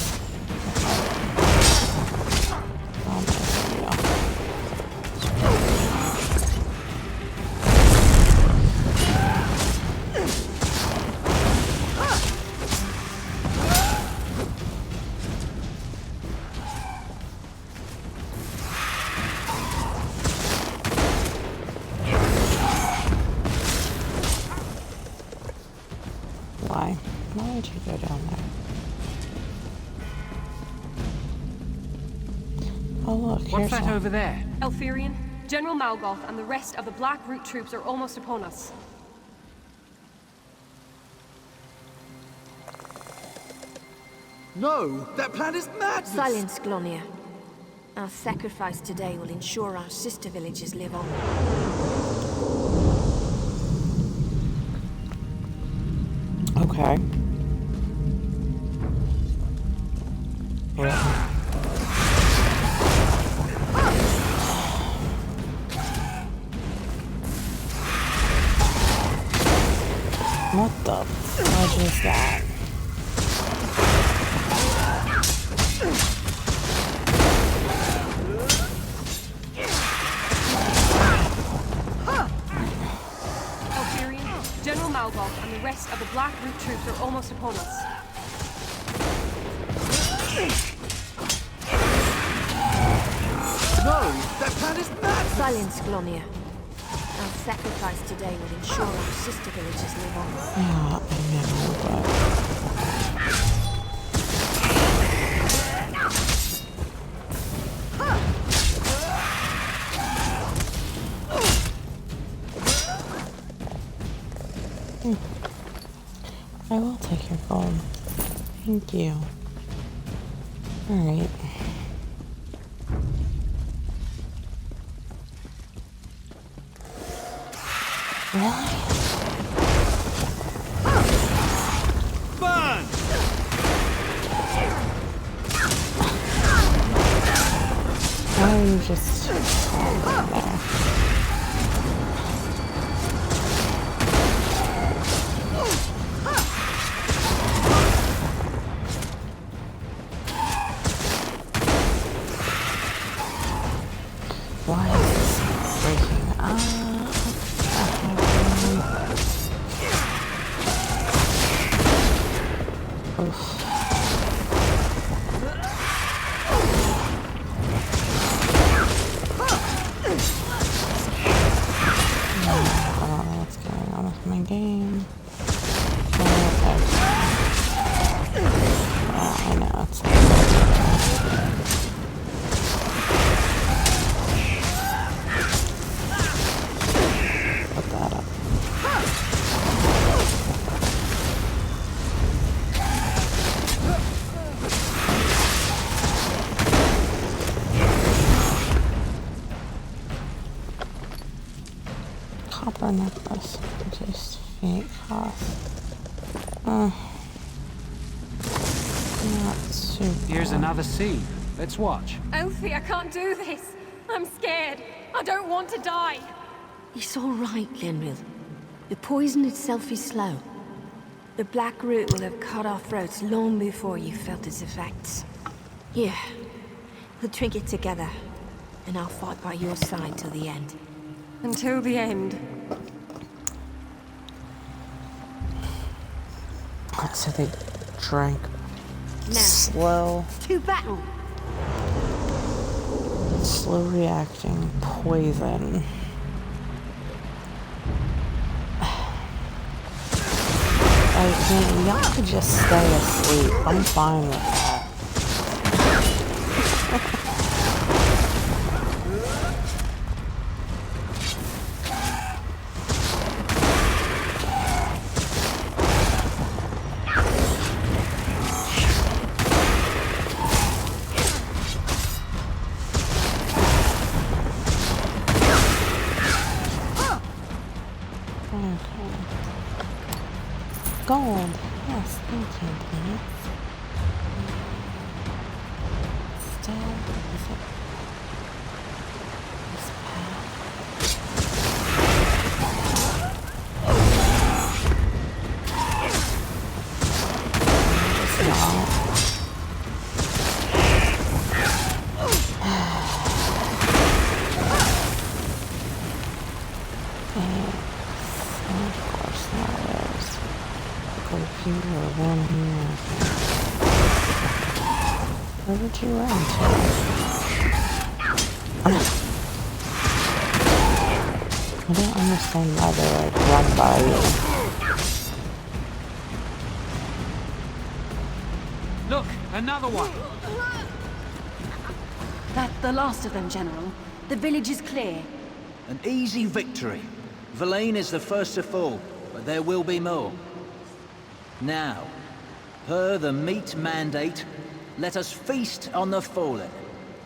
Oh my god. Why? Why would you go down there? Oh look, What's here's that one. over there? Elfirian, General Malgoth and the rest of the Blackroot troops are almost upon us. No, that plan is madness! Silence, Glonia. Our sacrifice today will ensure our sister villages live on. Okay. What the fudge is that? Elfirian, General Malgoth and the rest of the Blackroot troops are almost upon us. No, that plan is madness! Silence, Glonia. Our sacrifice today will ensure our sister villages live on. Yeah, I know, I will take your gold. Thank you. Alright. Really? Burn! Why are you just standing there? copper necklace. Reduced fate cost. Not super. Here's another scene. Let's watch. Elfie, I can't do this. I'm scared. I don't want to die. It's all right, Lenril. The poison itself is slow. The black root will have cut our throats long before you felt its effects. Here, we'll drink it together, and I'll fight by your side till the end. Until the end. So they drank slow. To battle! Slow reacting poison. Y'all could just stay asleep. I'm fine with that. Gold. Yes, thank you, please. Still, is it this path? Just not. And of course now there's computer one here. Where would you run to? I don't understand why they like run by you. Look, another one. That's the last of them, General. The village is clear. An easy victory. Verlaine is the first to fall, but there will be more. Now, per the meat mandate, let us feast on the fallen.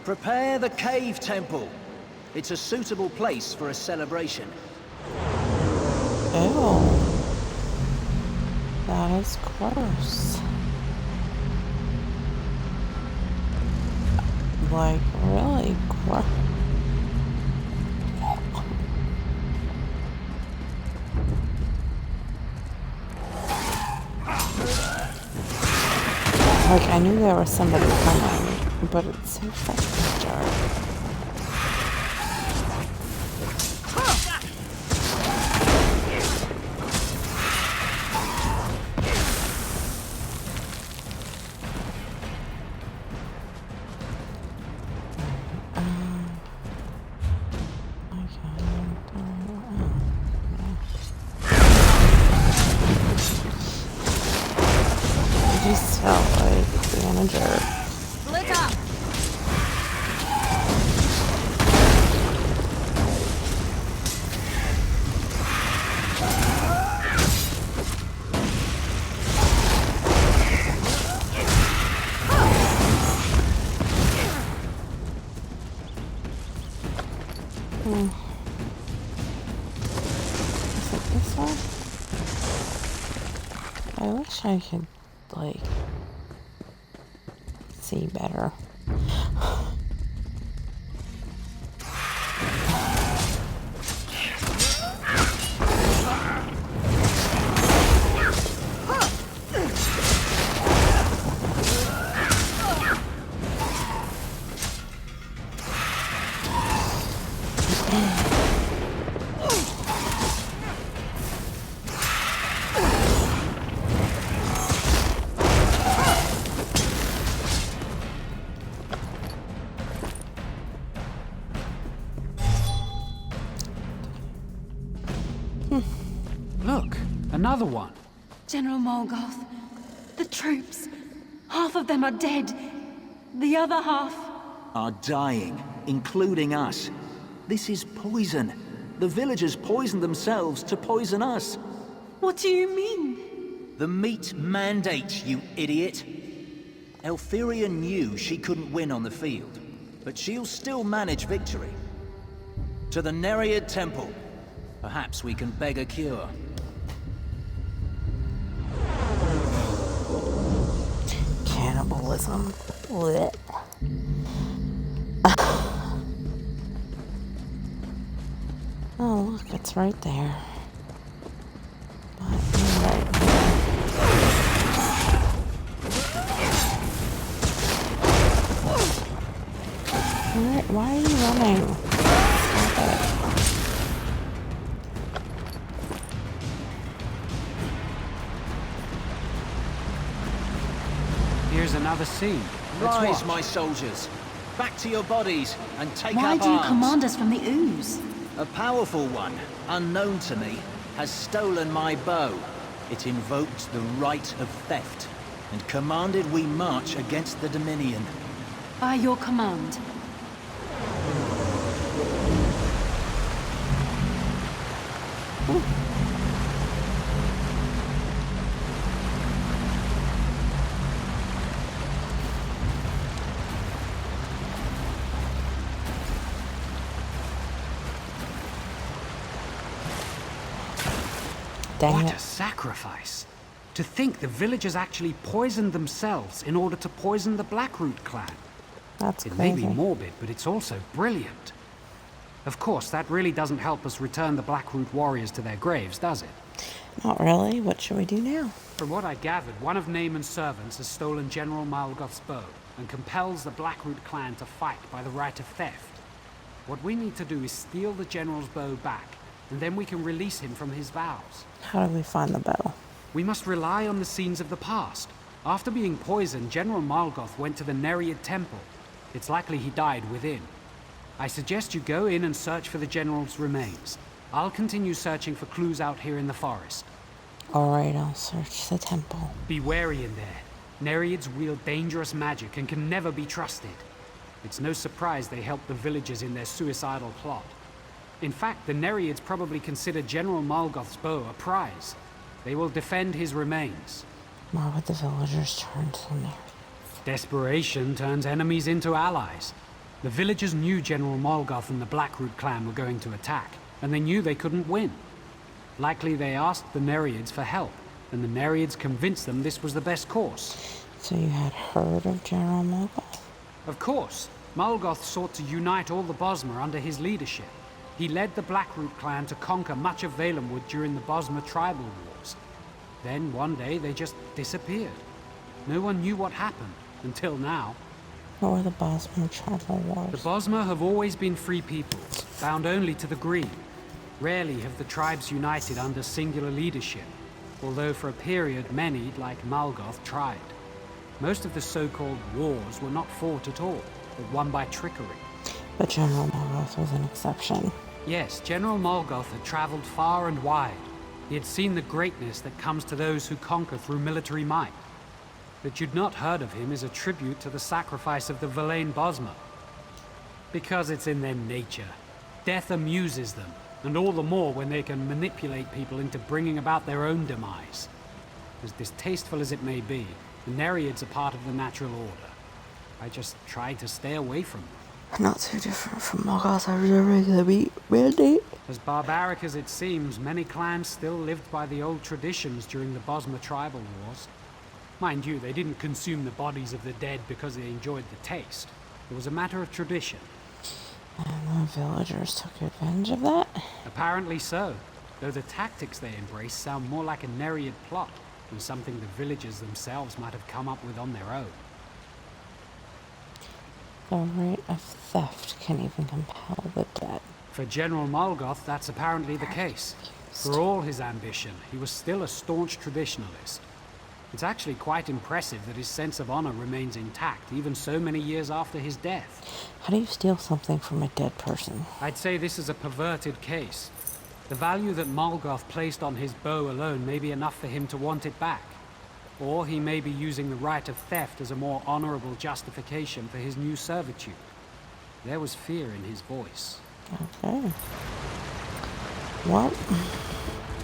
Prepare the cave temple. It's a suitable place for a celebration. Ew. That is gross. Like, really gross. Like, I knew there was somebody coming, but it's so fucking dark. I just felt like being a jerk. Split up! Is it this one? I wish I could, like, see better. Look, another one. General Morgoth, the troops. Half of them are dead. The other half... are dying, including us. This is poison. The villagers poisoned themselves to poison us. What do you mean? The meat mandate, you idiot. Elthyria knew she couldn't win on the field, but she'll still manage victory. To the Nereid Temple. Perhaps we can beg a cure. Cannibalism. Blech. Oh, look, it's right there. Why are you running? Stop it. Here's another scene. Let's Rise, watch. my soldiers. Back to your bodies and take Why up do you arms. command us from the ooze? A powerful one, unknown to me, has stolen my bow. It invoked the right of theft and commanded we march against the Dominion. By your command. What a sacrifice! To think the villagers actually poisoned themselves in order to poison the Blackroot clan. That's It may crazy. be morbid, but it's also brilliant. Of course, that really doesn't help us return the Blackroot warriors to their graves, does it? Not really. What should we do now? From what I gathered, one of Naaman's servants has stolen General Malgoth's bow and compels the Blackroot clan to fight by the right of theft. What we need to do is steal the general's bow back, and then we can release him from his vows. How do we find the bow? We must rely on the scenes of the past. After being poisoned, General Malgoth went to the Nereid Temple. It's likely he died within. I suggest you go in and search for the general's remains. I'll continue searching for clues out here in the forest. Alright, I'll search the temple. Be wary in there. Nereids wield dangerous magic and can never be trusted. It's no surprise they helped the villagers in their suicidal plot. In fact, the Nereids probably consider General Malgoth's bow a prize. They will defend his remains. Why would the villagers turn to Mary? Desperation turns enemies into allies. The villagers knew General Malgoth and the Blackroot clan were going to attack, and they knew they couldn't win. Likely they asked the Nereids for help, and the Nereids convinced them this was the best course. So you had heard of General Malgoth? Of course. Malgoth sought to unite all the Bosmer under his leadership. He led the Blackroot clan to conquer much of Valenwood during the Bosmer tribal wars. Then, one day, they just disappeared. No one knew what happened, until now. What were the Bosmer tribal wars? The Bosmer have always been free peoples, bound only to the Green. Rarely have the tribes united under singular leadership, although for a period many, like Malgoth, tried. Most of the so-called wars were not fought at all, but won by trickery. But General Malgoth was an exception. Yes, General Malgoth had traveled far and wide. He had seen the greatness that comes to those who conquer through military might. That you'd not heard of him is a tribute to the sacrifice of the Verlaine Bosmer. Because it's in their nature. Death amuses them, and all the more when they can manipulate people into bringing about their own demise. As distasteful as it may be, the Nereids are part of the natural order. I just try to stay away from them. Not too different from Malgoth I was a regular mandate. As barbaric as it seems, many clans still lived by the old traditions during the Bosmer tribal wars. Mind you, they didn't consume the bodies of the dead because they enjoyed the taste. It was a matter of tradition. And the villagers took advantage of that? Apparently so, though the tactics they embrace sound more like a Nereid plot than something the villagers themselves might have come up with on their own. The right of theft can even compel the dead. For General Malgoth, that's apparently the case. For all his ambition, he was still a staunch traditionalist. It's actually quite impressive that his sense of honor remains intact, even so many years after his death. How do you steal something from a dead person? I'd say this is a perverted case. The value that Malgoth placed on his bow alone may be enough for him to want it back. Or he may be using the right of theft as a more honorable justification for his new servitude. There was fear in his voice. Okay. Well,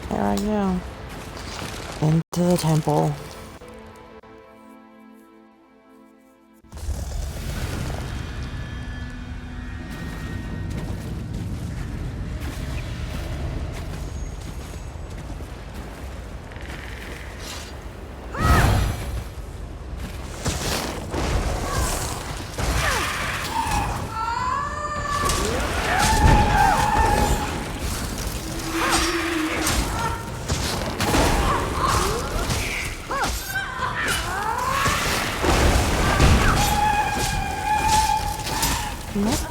there I go. Into the temple.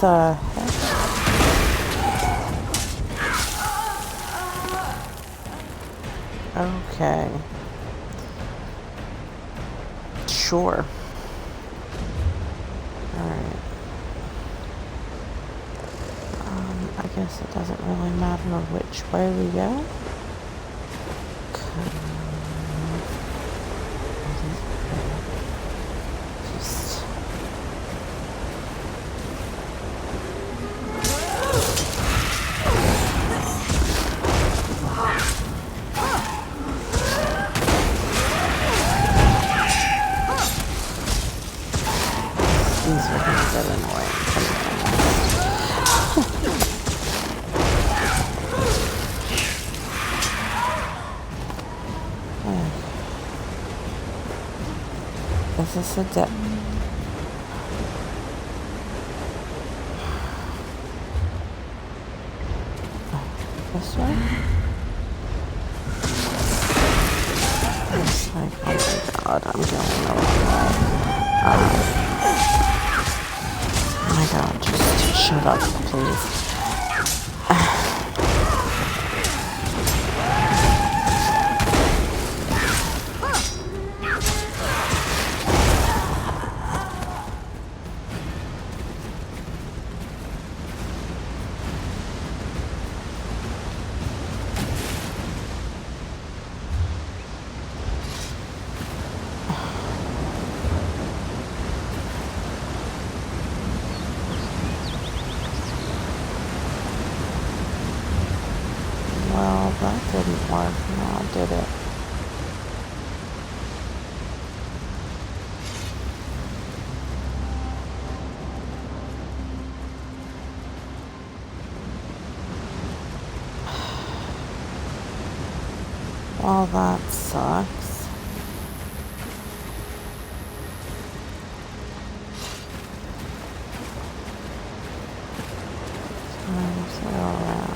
the heck? Okay. Sure. Alright. I guess it doesn't really matter which way we go. Just... These are gonna get annoying. Is this a dead? This way? It's like, oh my god, I'm going the wrong way. Oh my god, just shut up, please. Well, that didn't work now, did it? Well, that sucks. Let's go around.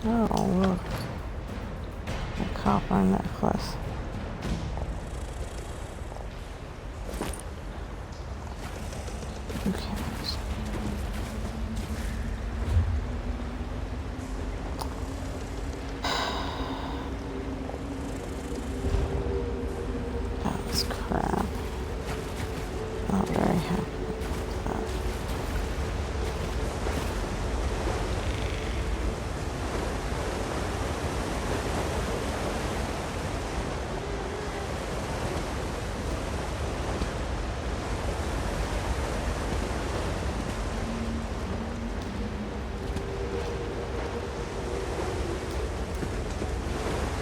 Oh, look. A copper necklace. Who cares? That was crap. Not very happy with that.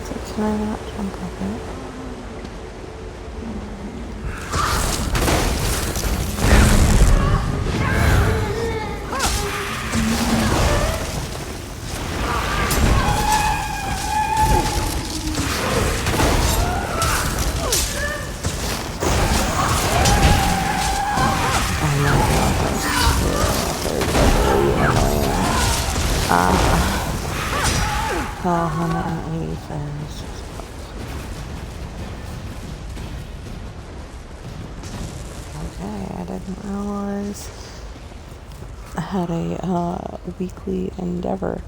So can I not jump up it? Oh, 180 frames. Okay, I didn't realize I had a weekly endeavor.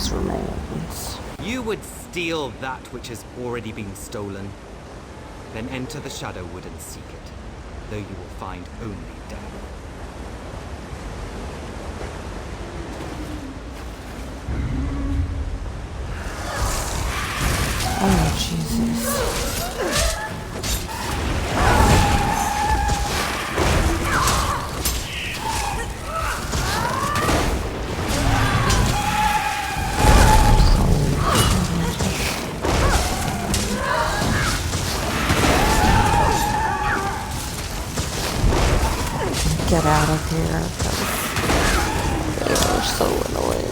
his remains. You would steal that which has already been stolen. Then enter the Shadowwood and seek it, though you will find only death. Oh, Jesus. Get out of here, because they are so annoying.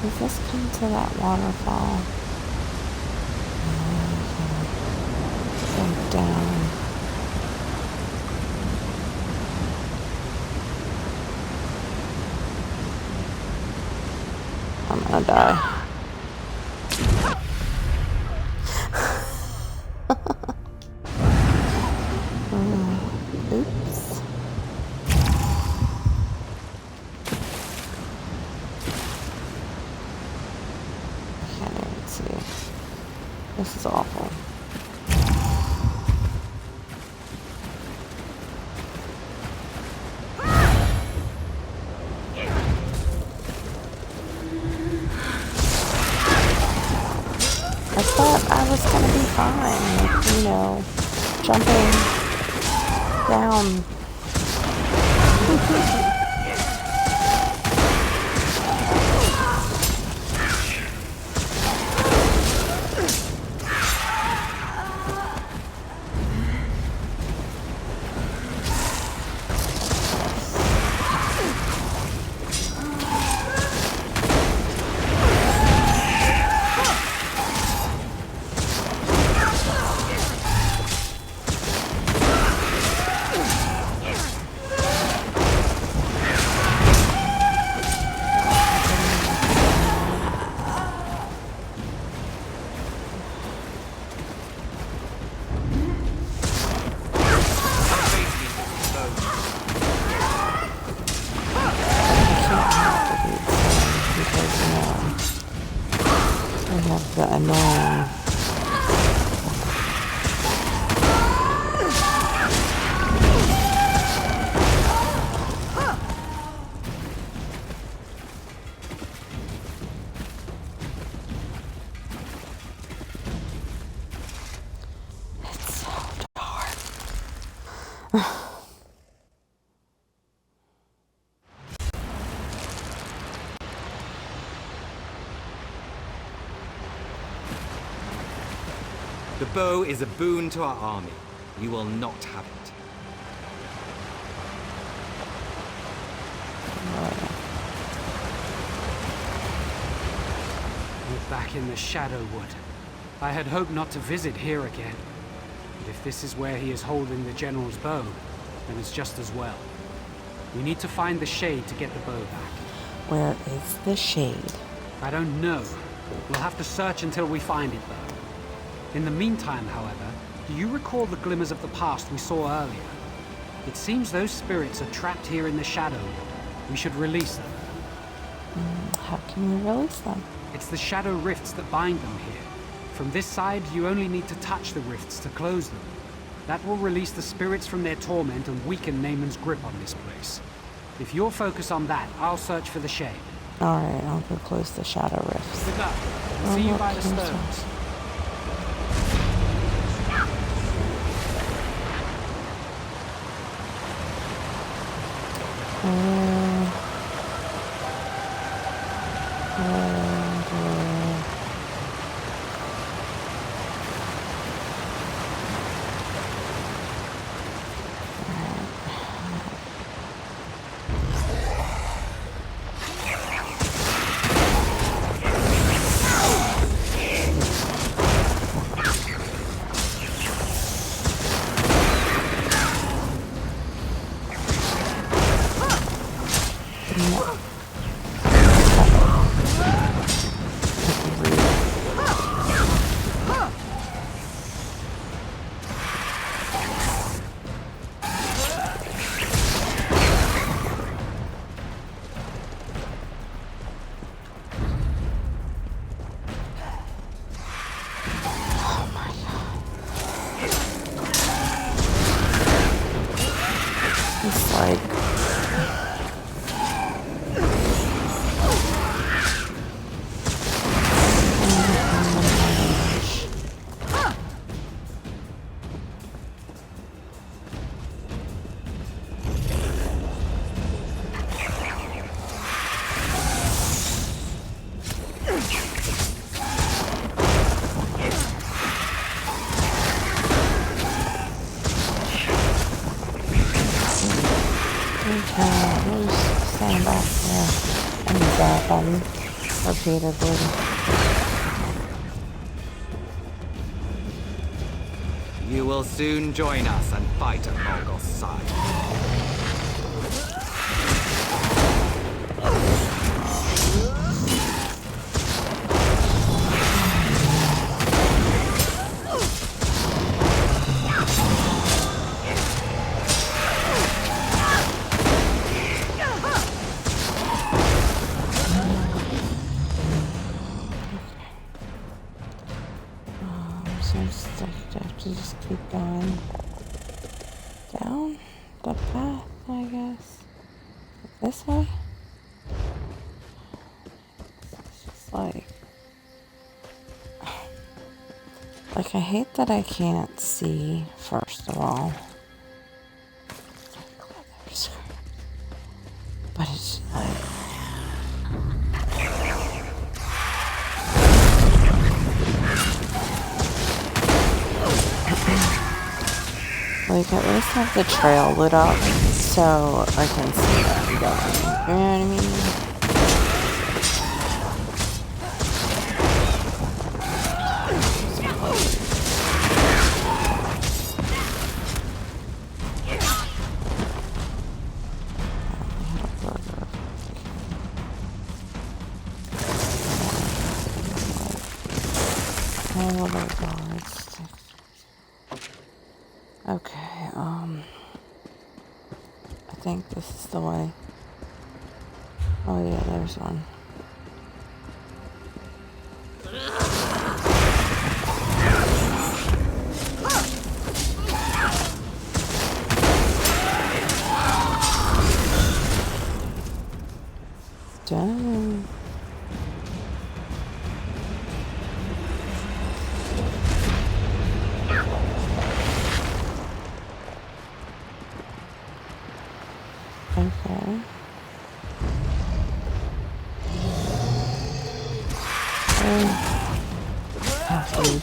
Does this come to that waterfall? Go down. I'm gonna die. Oops. I can't even see. This is awful. I thought I was gonna be fine with, you know, jumping down. The annoying it's so dark. The bow is a boon to our army. You will not have it. We're back in the Shadowwood. I had hoped not to visit here again. But if this is where he is holding the General's bow, then it's just as well. We need to find the Shade to get the bow back. Where is the Shade? I don't know. We'll have to search until we find it, though. In the meantime, however, do you recall the glimmers of the past we saw earlier? It seems those spirits are trapped here in the Shadowwood. We should release them. How can we release them? It's the shadow rifts that bind them here. From this side, you only need to touch the rifts to close them. That will release the spirits from their torment and weaken Naaman's grip on this place. If you'll focus on that, I'll search for the Shade. Alright, I'll go close the shadow rifts. Good luck. I'll see you by the stones. It's like... Stand back there and zap them repeatedly. You will soon join us and fight at Morgoth's side. So I have to just keep going down the path, I guess. This way? It's just like I hate that I can't see, first of all. But it's like... at least have the trail lit up so I can see that I'm going. You know what I mean? Okay, I think this is the way. Oh yeah, there's one. Done. Okay. Oh, dude.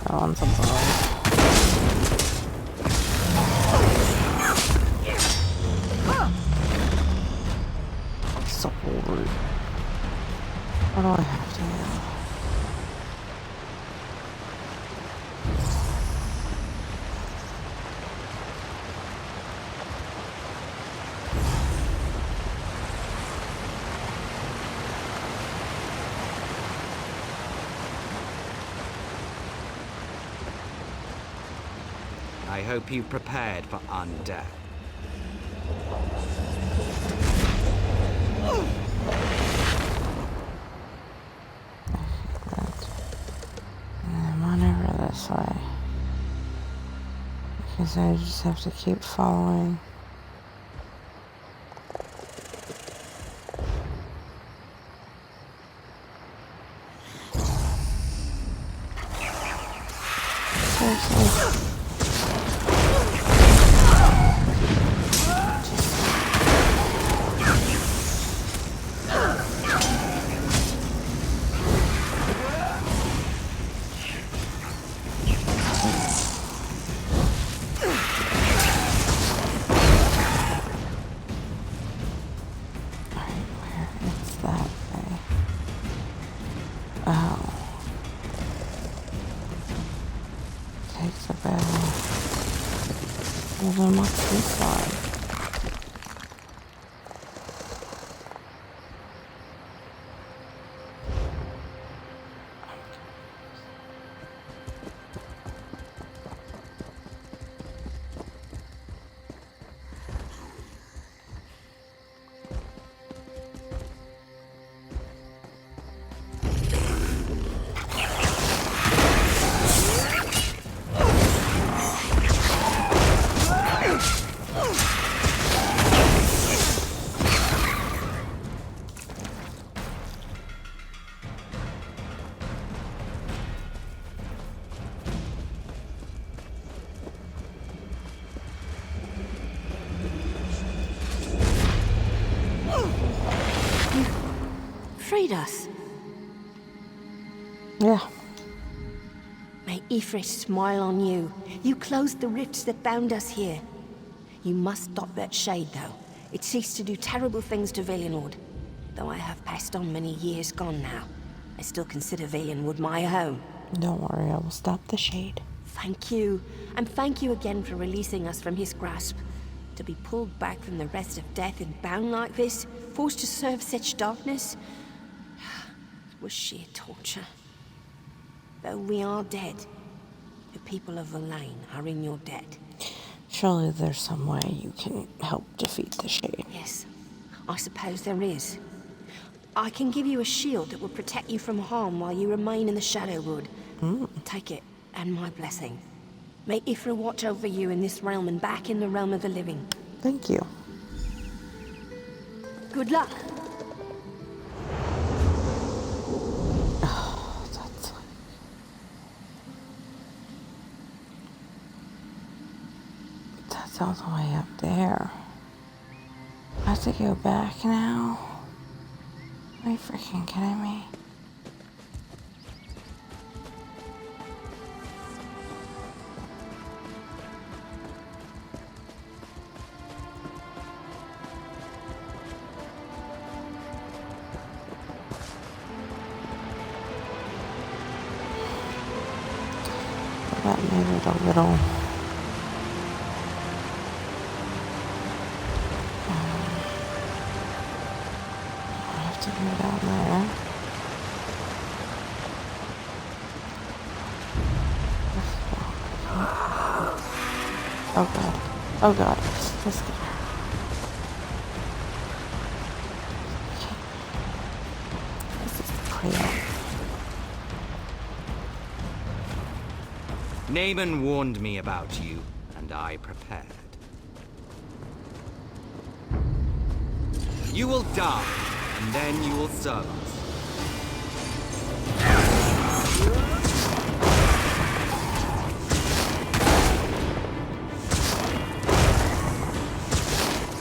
That one's a bug. Support. What do I have to do? I hope you've prepared for undeath. I'm on over this way. Because I just have to keep following. Seriously. Takes a bell. Well, then what's this side? freed us. Yeah. May Ifrit smile on you. You closed the rifts that bound us here. You must stop that shade, though. It ceased to do terrible things to Valenwood. Though I have passed on many years gone now, I still consider Valenwood my home. Don't worry, I will stop the shade. Thank you, and thank you again for releasing us from his grasp. To be pulled back from the rest of death and bound like this, forced to serve such darkness, it was sheer torture. Though we are dead, the people of Verlaine are in your debt. Surely there's some way you can help defeat the shade. Yes, I suppose there is. I can give you a shield that will protect you from harm while you remain in the Shadowwood. Take it, and my blessing. May Ifra watch over you in this realm and back in the realm of the living. Thank you. Good luck. Oh, that's all the way up there. I have to go back now. Are you freaking kidding me? That made it a little... I have to go down there. Oh god. Oh god. This guy. This is crazy. Naaman warned me about you, and I prepared. You will die, and then you will serve us.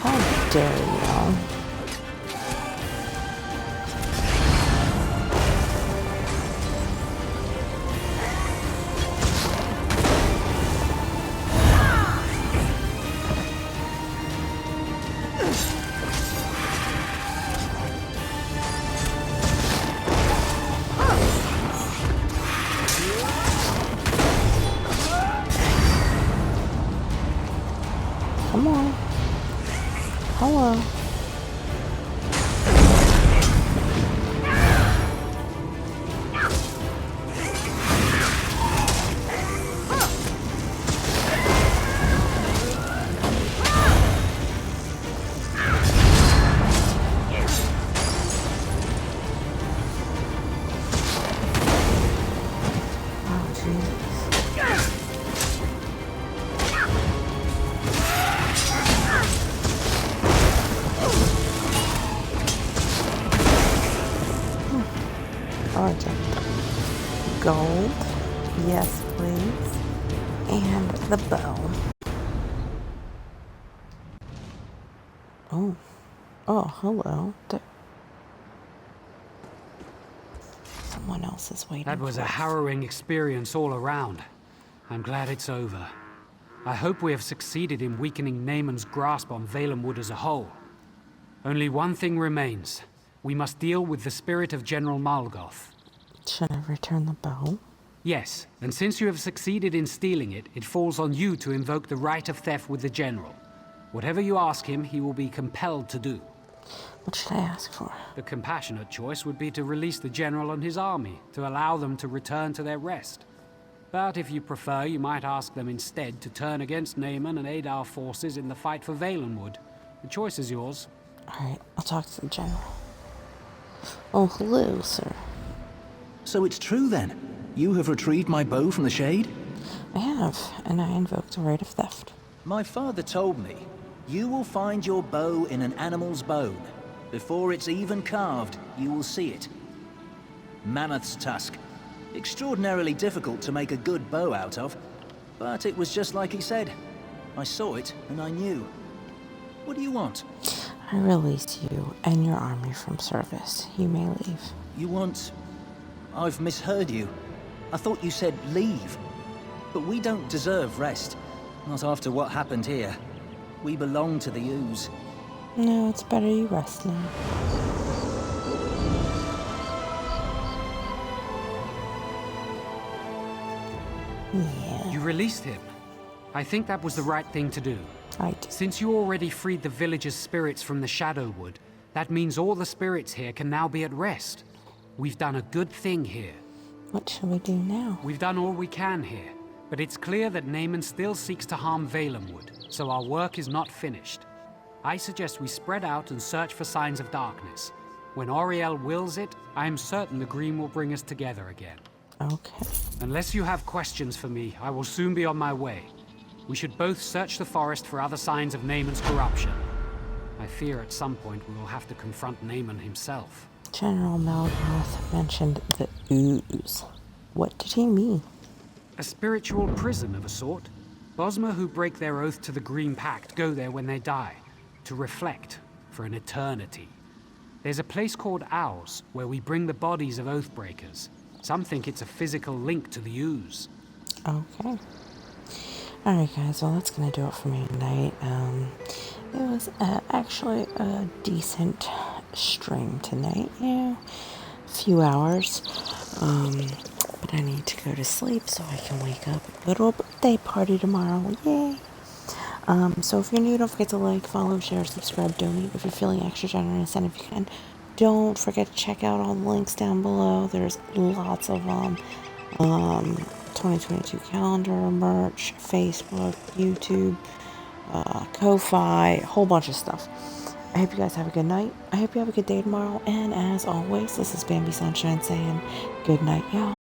How dare you? Come on. Hello. Gold, yes please, and the bow. Oh, hello. Someone else is waiting. That was a harrowing experience all around. I'm glad it's over. I hope we have succeeded in weakening Naaman's grasp on Valenwood as a whole. Only one thing remains. We must deal with the spirit of General Malgoth. Should I return the bow? Yes, and since you have succeeded in stealing it, it falls on you to invoke the right of theft with the General. Whatever you ask him, he will be compelled to do. What should I ask for? The compassionate choice would be to release the General and his army, to allow them to return to their rest. But if you prefer, you might ask them instead to turn against Naaman and aid our forces in the fight for Valenwood. The choice is yours. Alright, I'll talk to the General. Oh, hello, sir. So it's true then? You have retrieved my bow from the shade? I have, and I invoked the right of theft. My father told me, you will find your bow in an animal's bone. Before it's even carved, you will see it. Mammoth's tusk. Extraordinarily difficult to make a good bow out of, but it was just like he said. I saw it, and I knew. What do you want? I release you and your army from service. You may leave. You want... I've misheard you. I thought you said leave. But we don't deserve rest. Not after what happened here. We belong to the ooze. No, it's better you rest now. Yeah. You released him. I think that was the right thing to do. Right. Since you already freed the villagers' spirits from the Shadowwood, that means all the spirits here can now be at rest. We've done a good thing here. What shall we do now? We've done all we can here, but it's clear that Naaman still seeks to harm Valenwood, so our work is not finished. I suggest we spread out and search for signs of darkness. When Auriel wills it, I am certain the Green will bring us together again. Okay. Unless you have questions for me, I will soon be on my way. We should both search the forest for other signs of Naaman's corruption. I fear at some point we will have to confront Naaman himself. General Malgoth mentioned the ooze. What did he mean? A spiritual prison of a sort. Bosmer who break their oath to the Green Pact go there when they die, to reflect for an eternity. There's a place called Owls, where we bring the bodies of Oathbreakers. Some think it's a physical link to the ooze. Okay. Alright guys, well that's gonna do it for me tonight. It was actually a decent stream tonight, yeah. A few hours. But I need to go to sleep so I can wake up and go to a birthday party tomorrow, yay! So if you're new, don't forget to like, follow, share, subscribe, donate if you're feeling extra generous, and if you can, don't forget to check out all the links down below. There's lots of 2022 calendar, merch, Facebook, YouTube, Ko-Fi, a whole bunch of stuff. I hope you guys have a good night. I hope you have a good day tomorrow. And as always, this is Bambi Sunshine saying good night, y'all.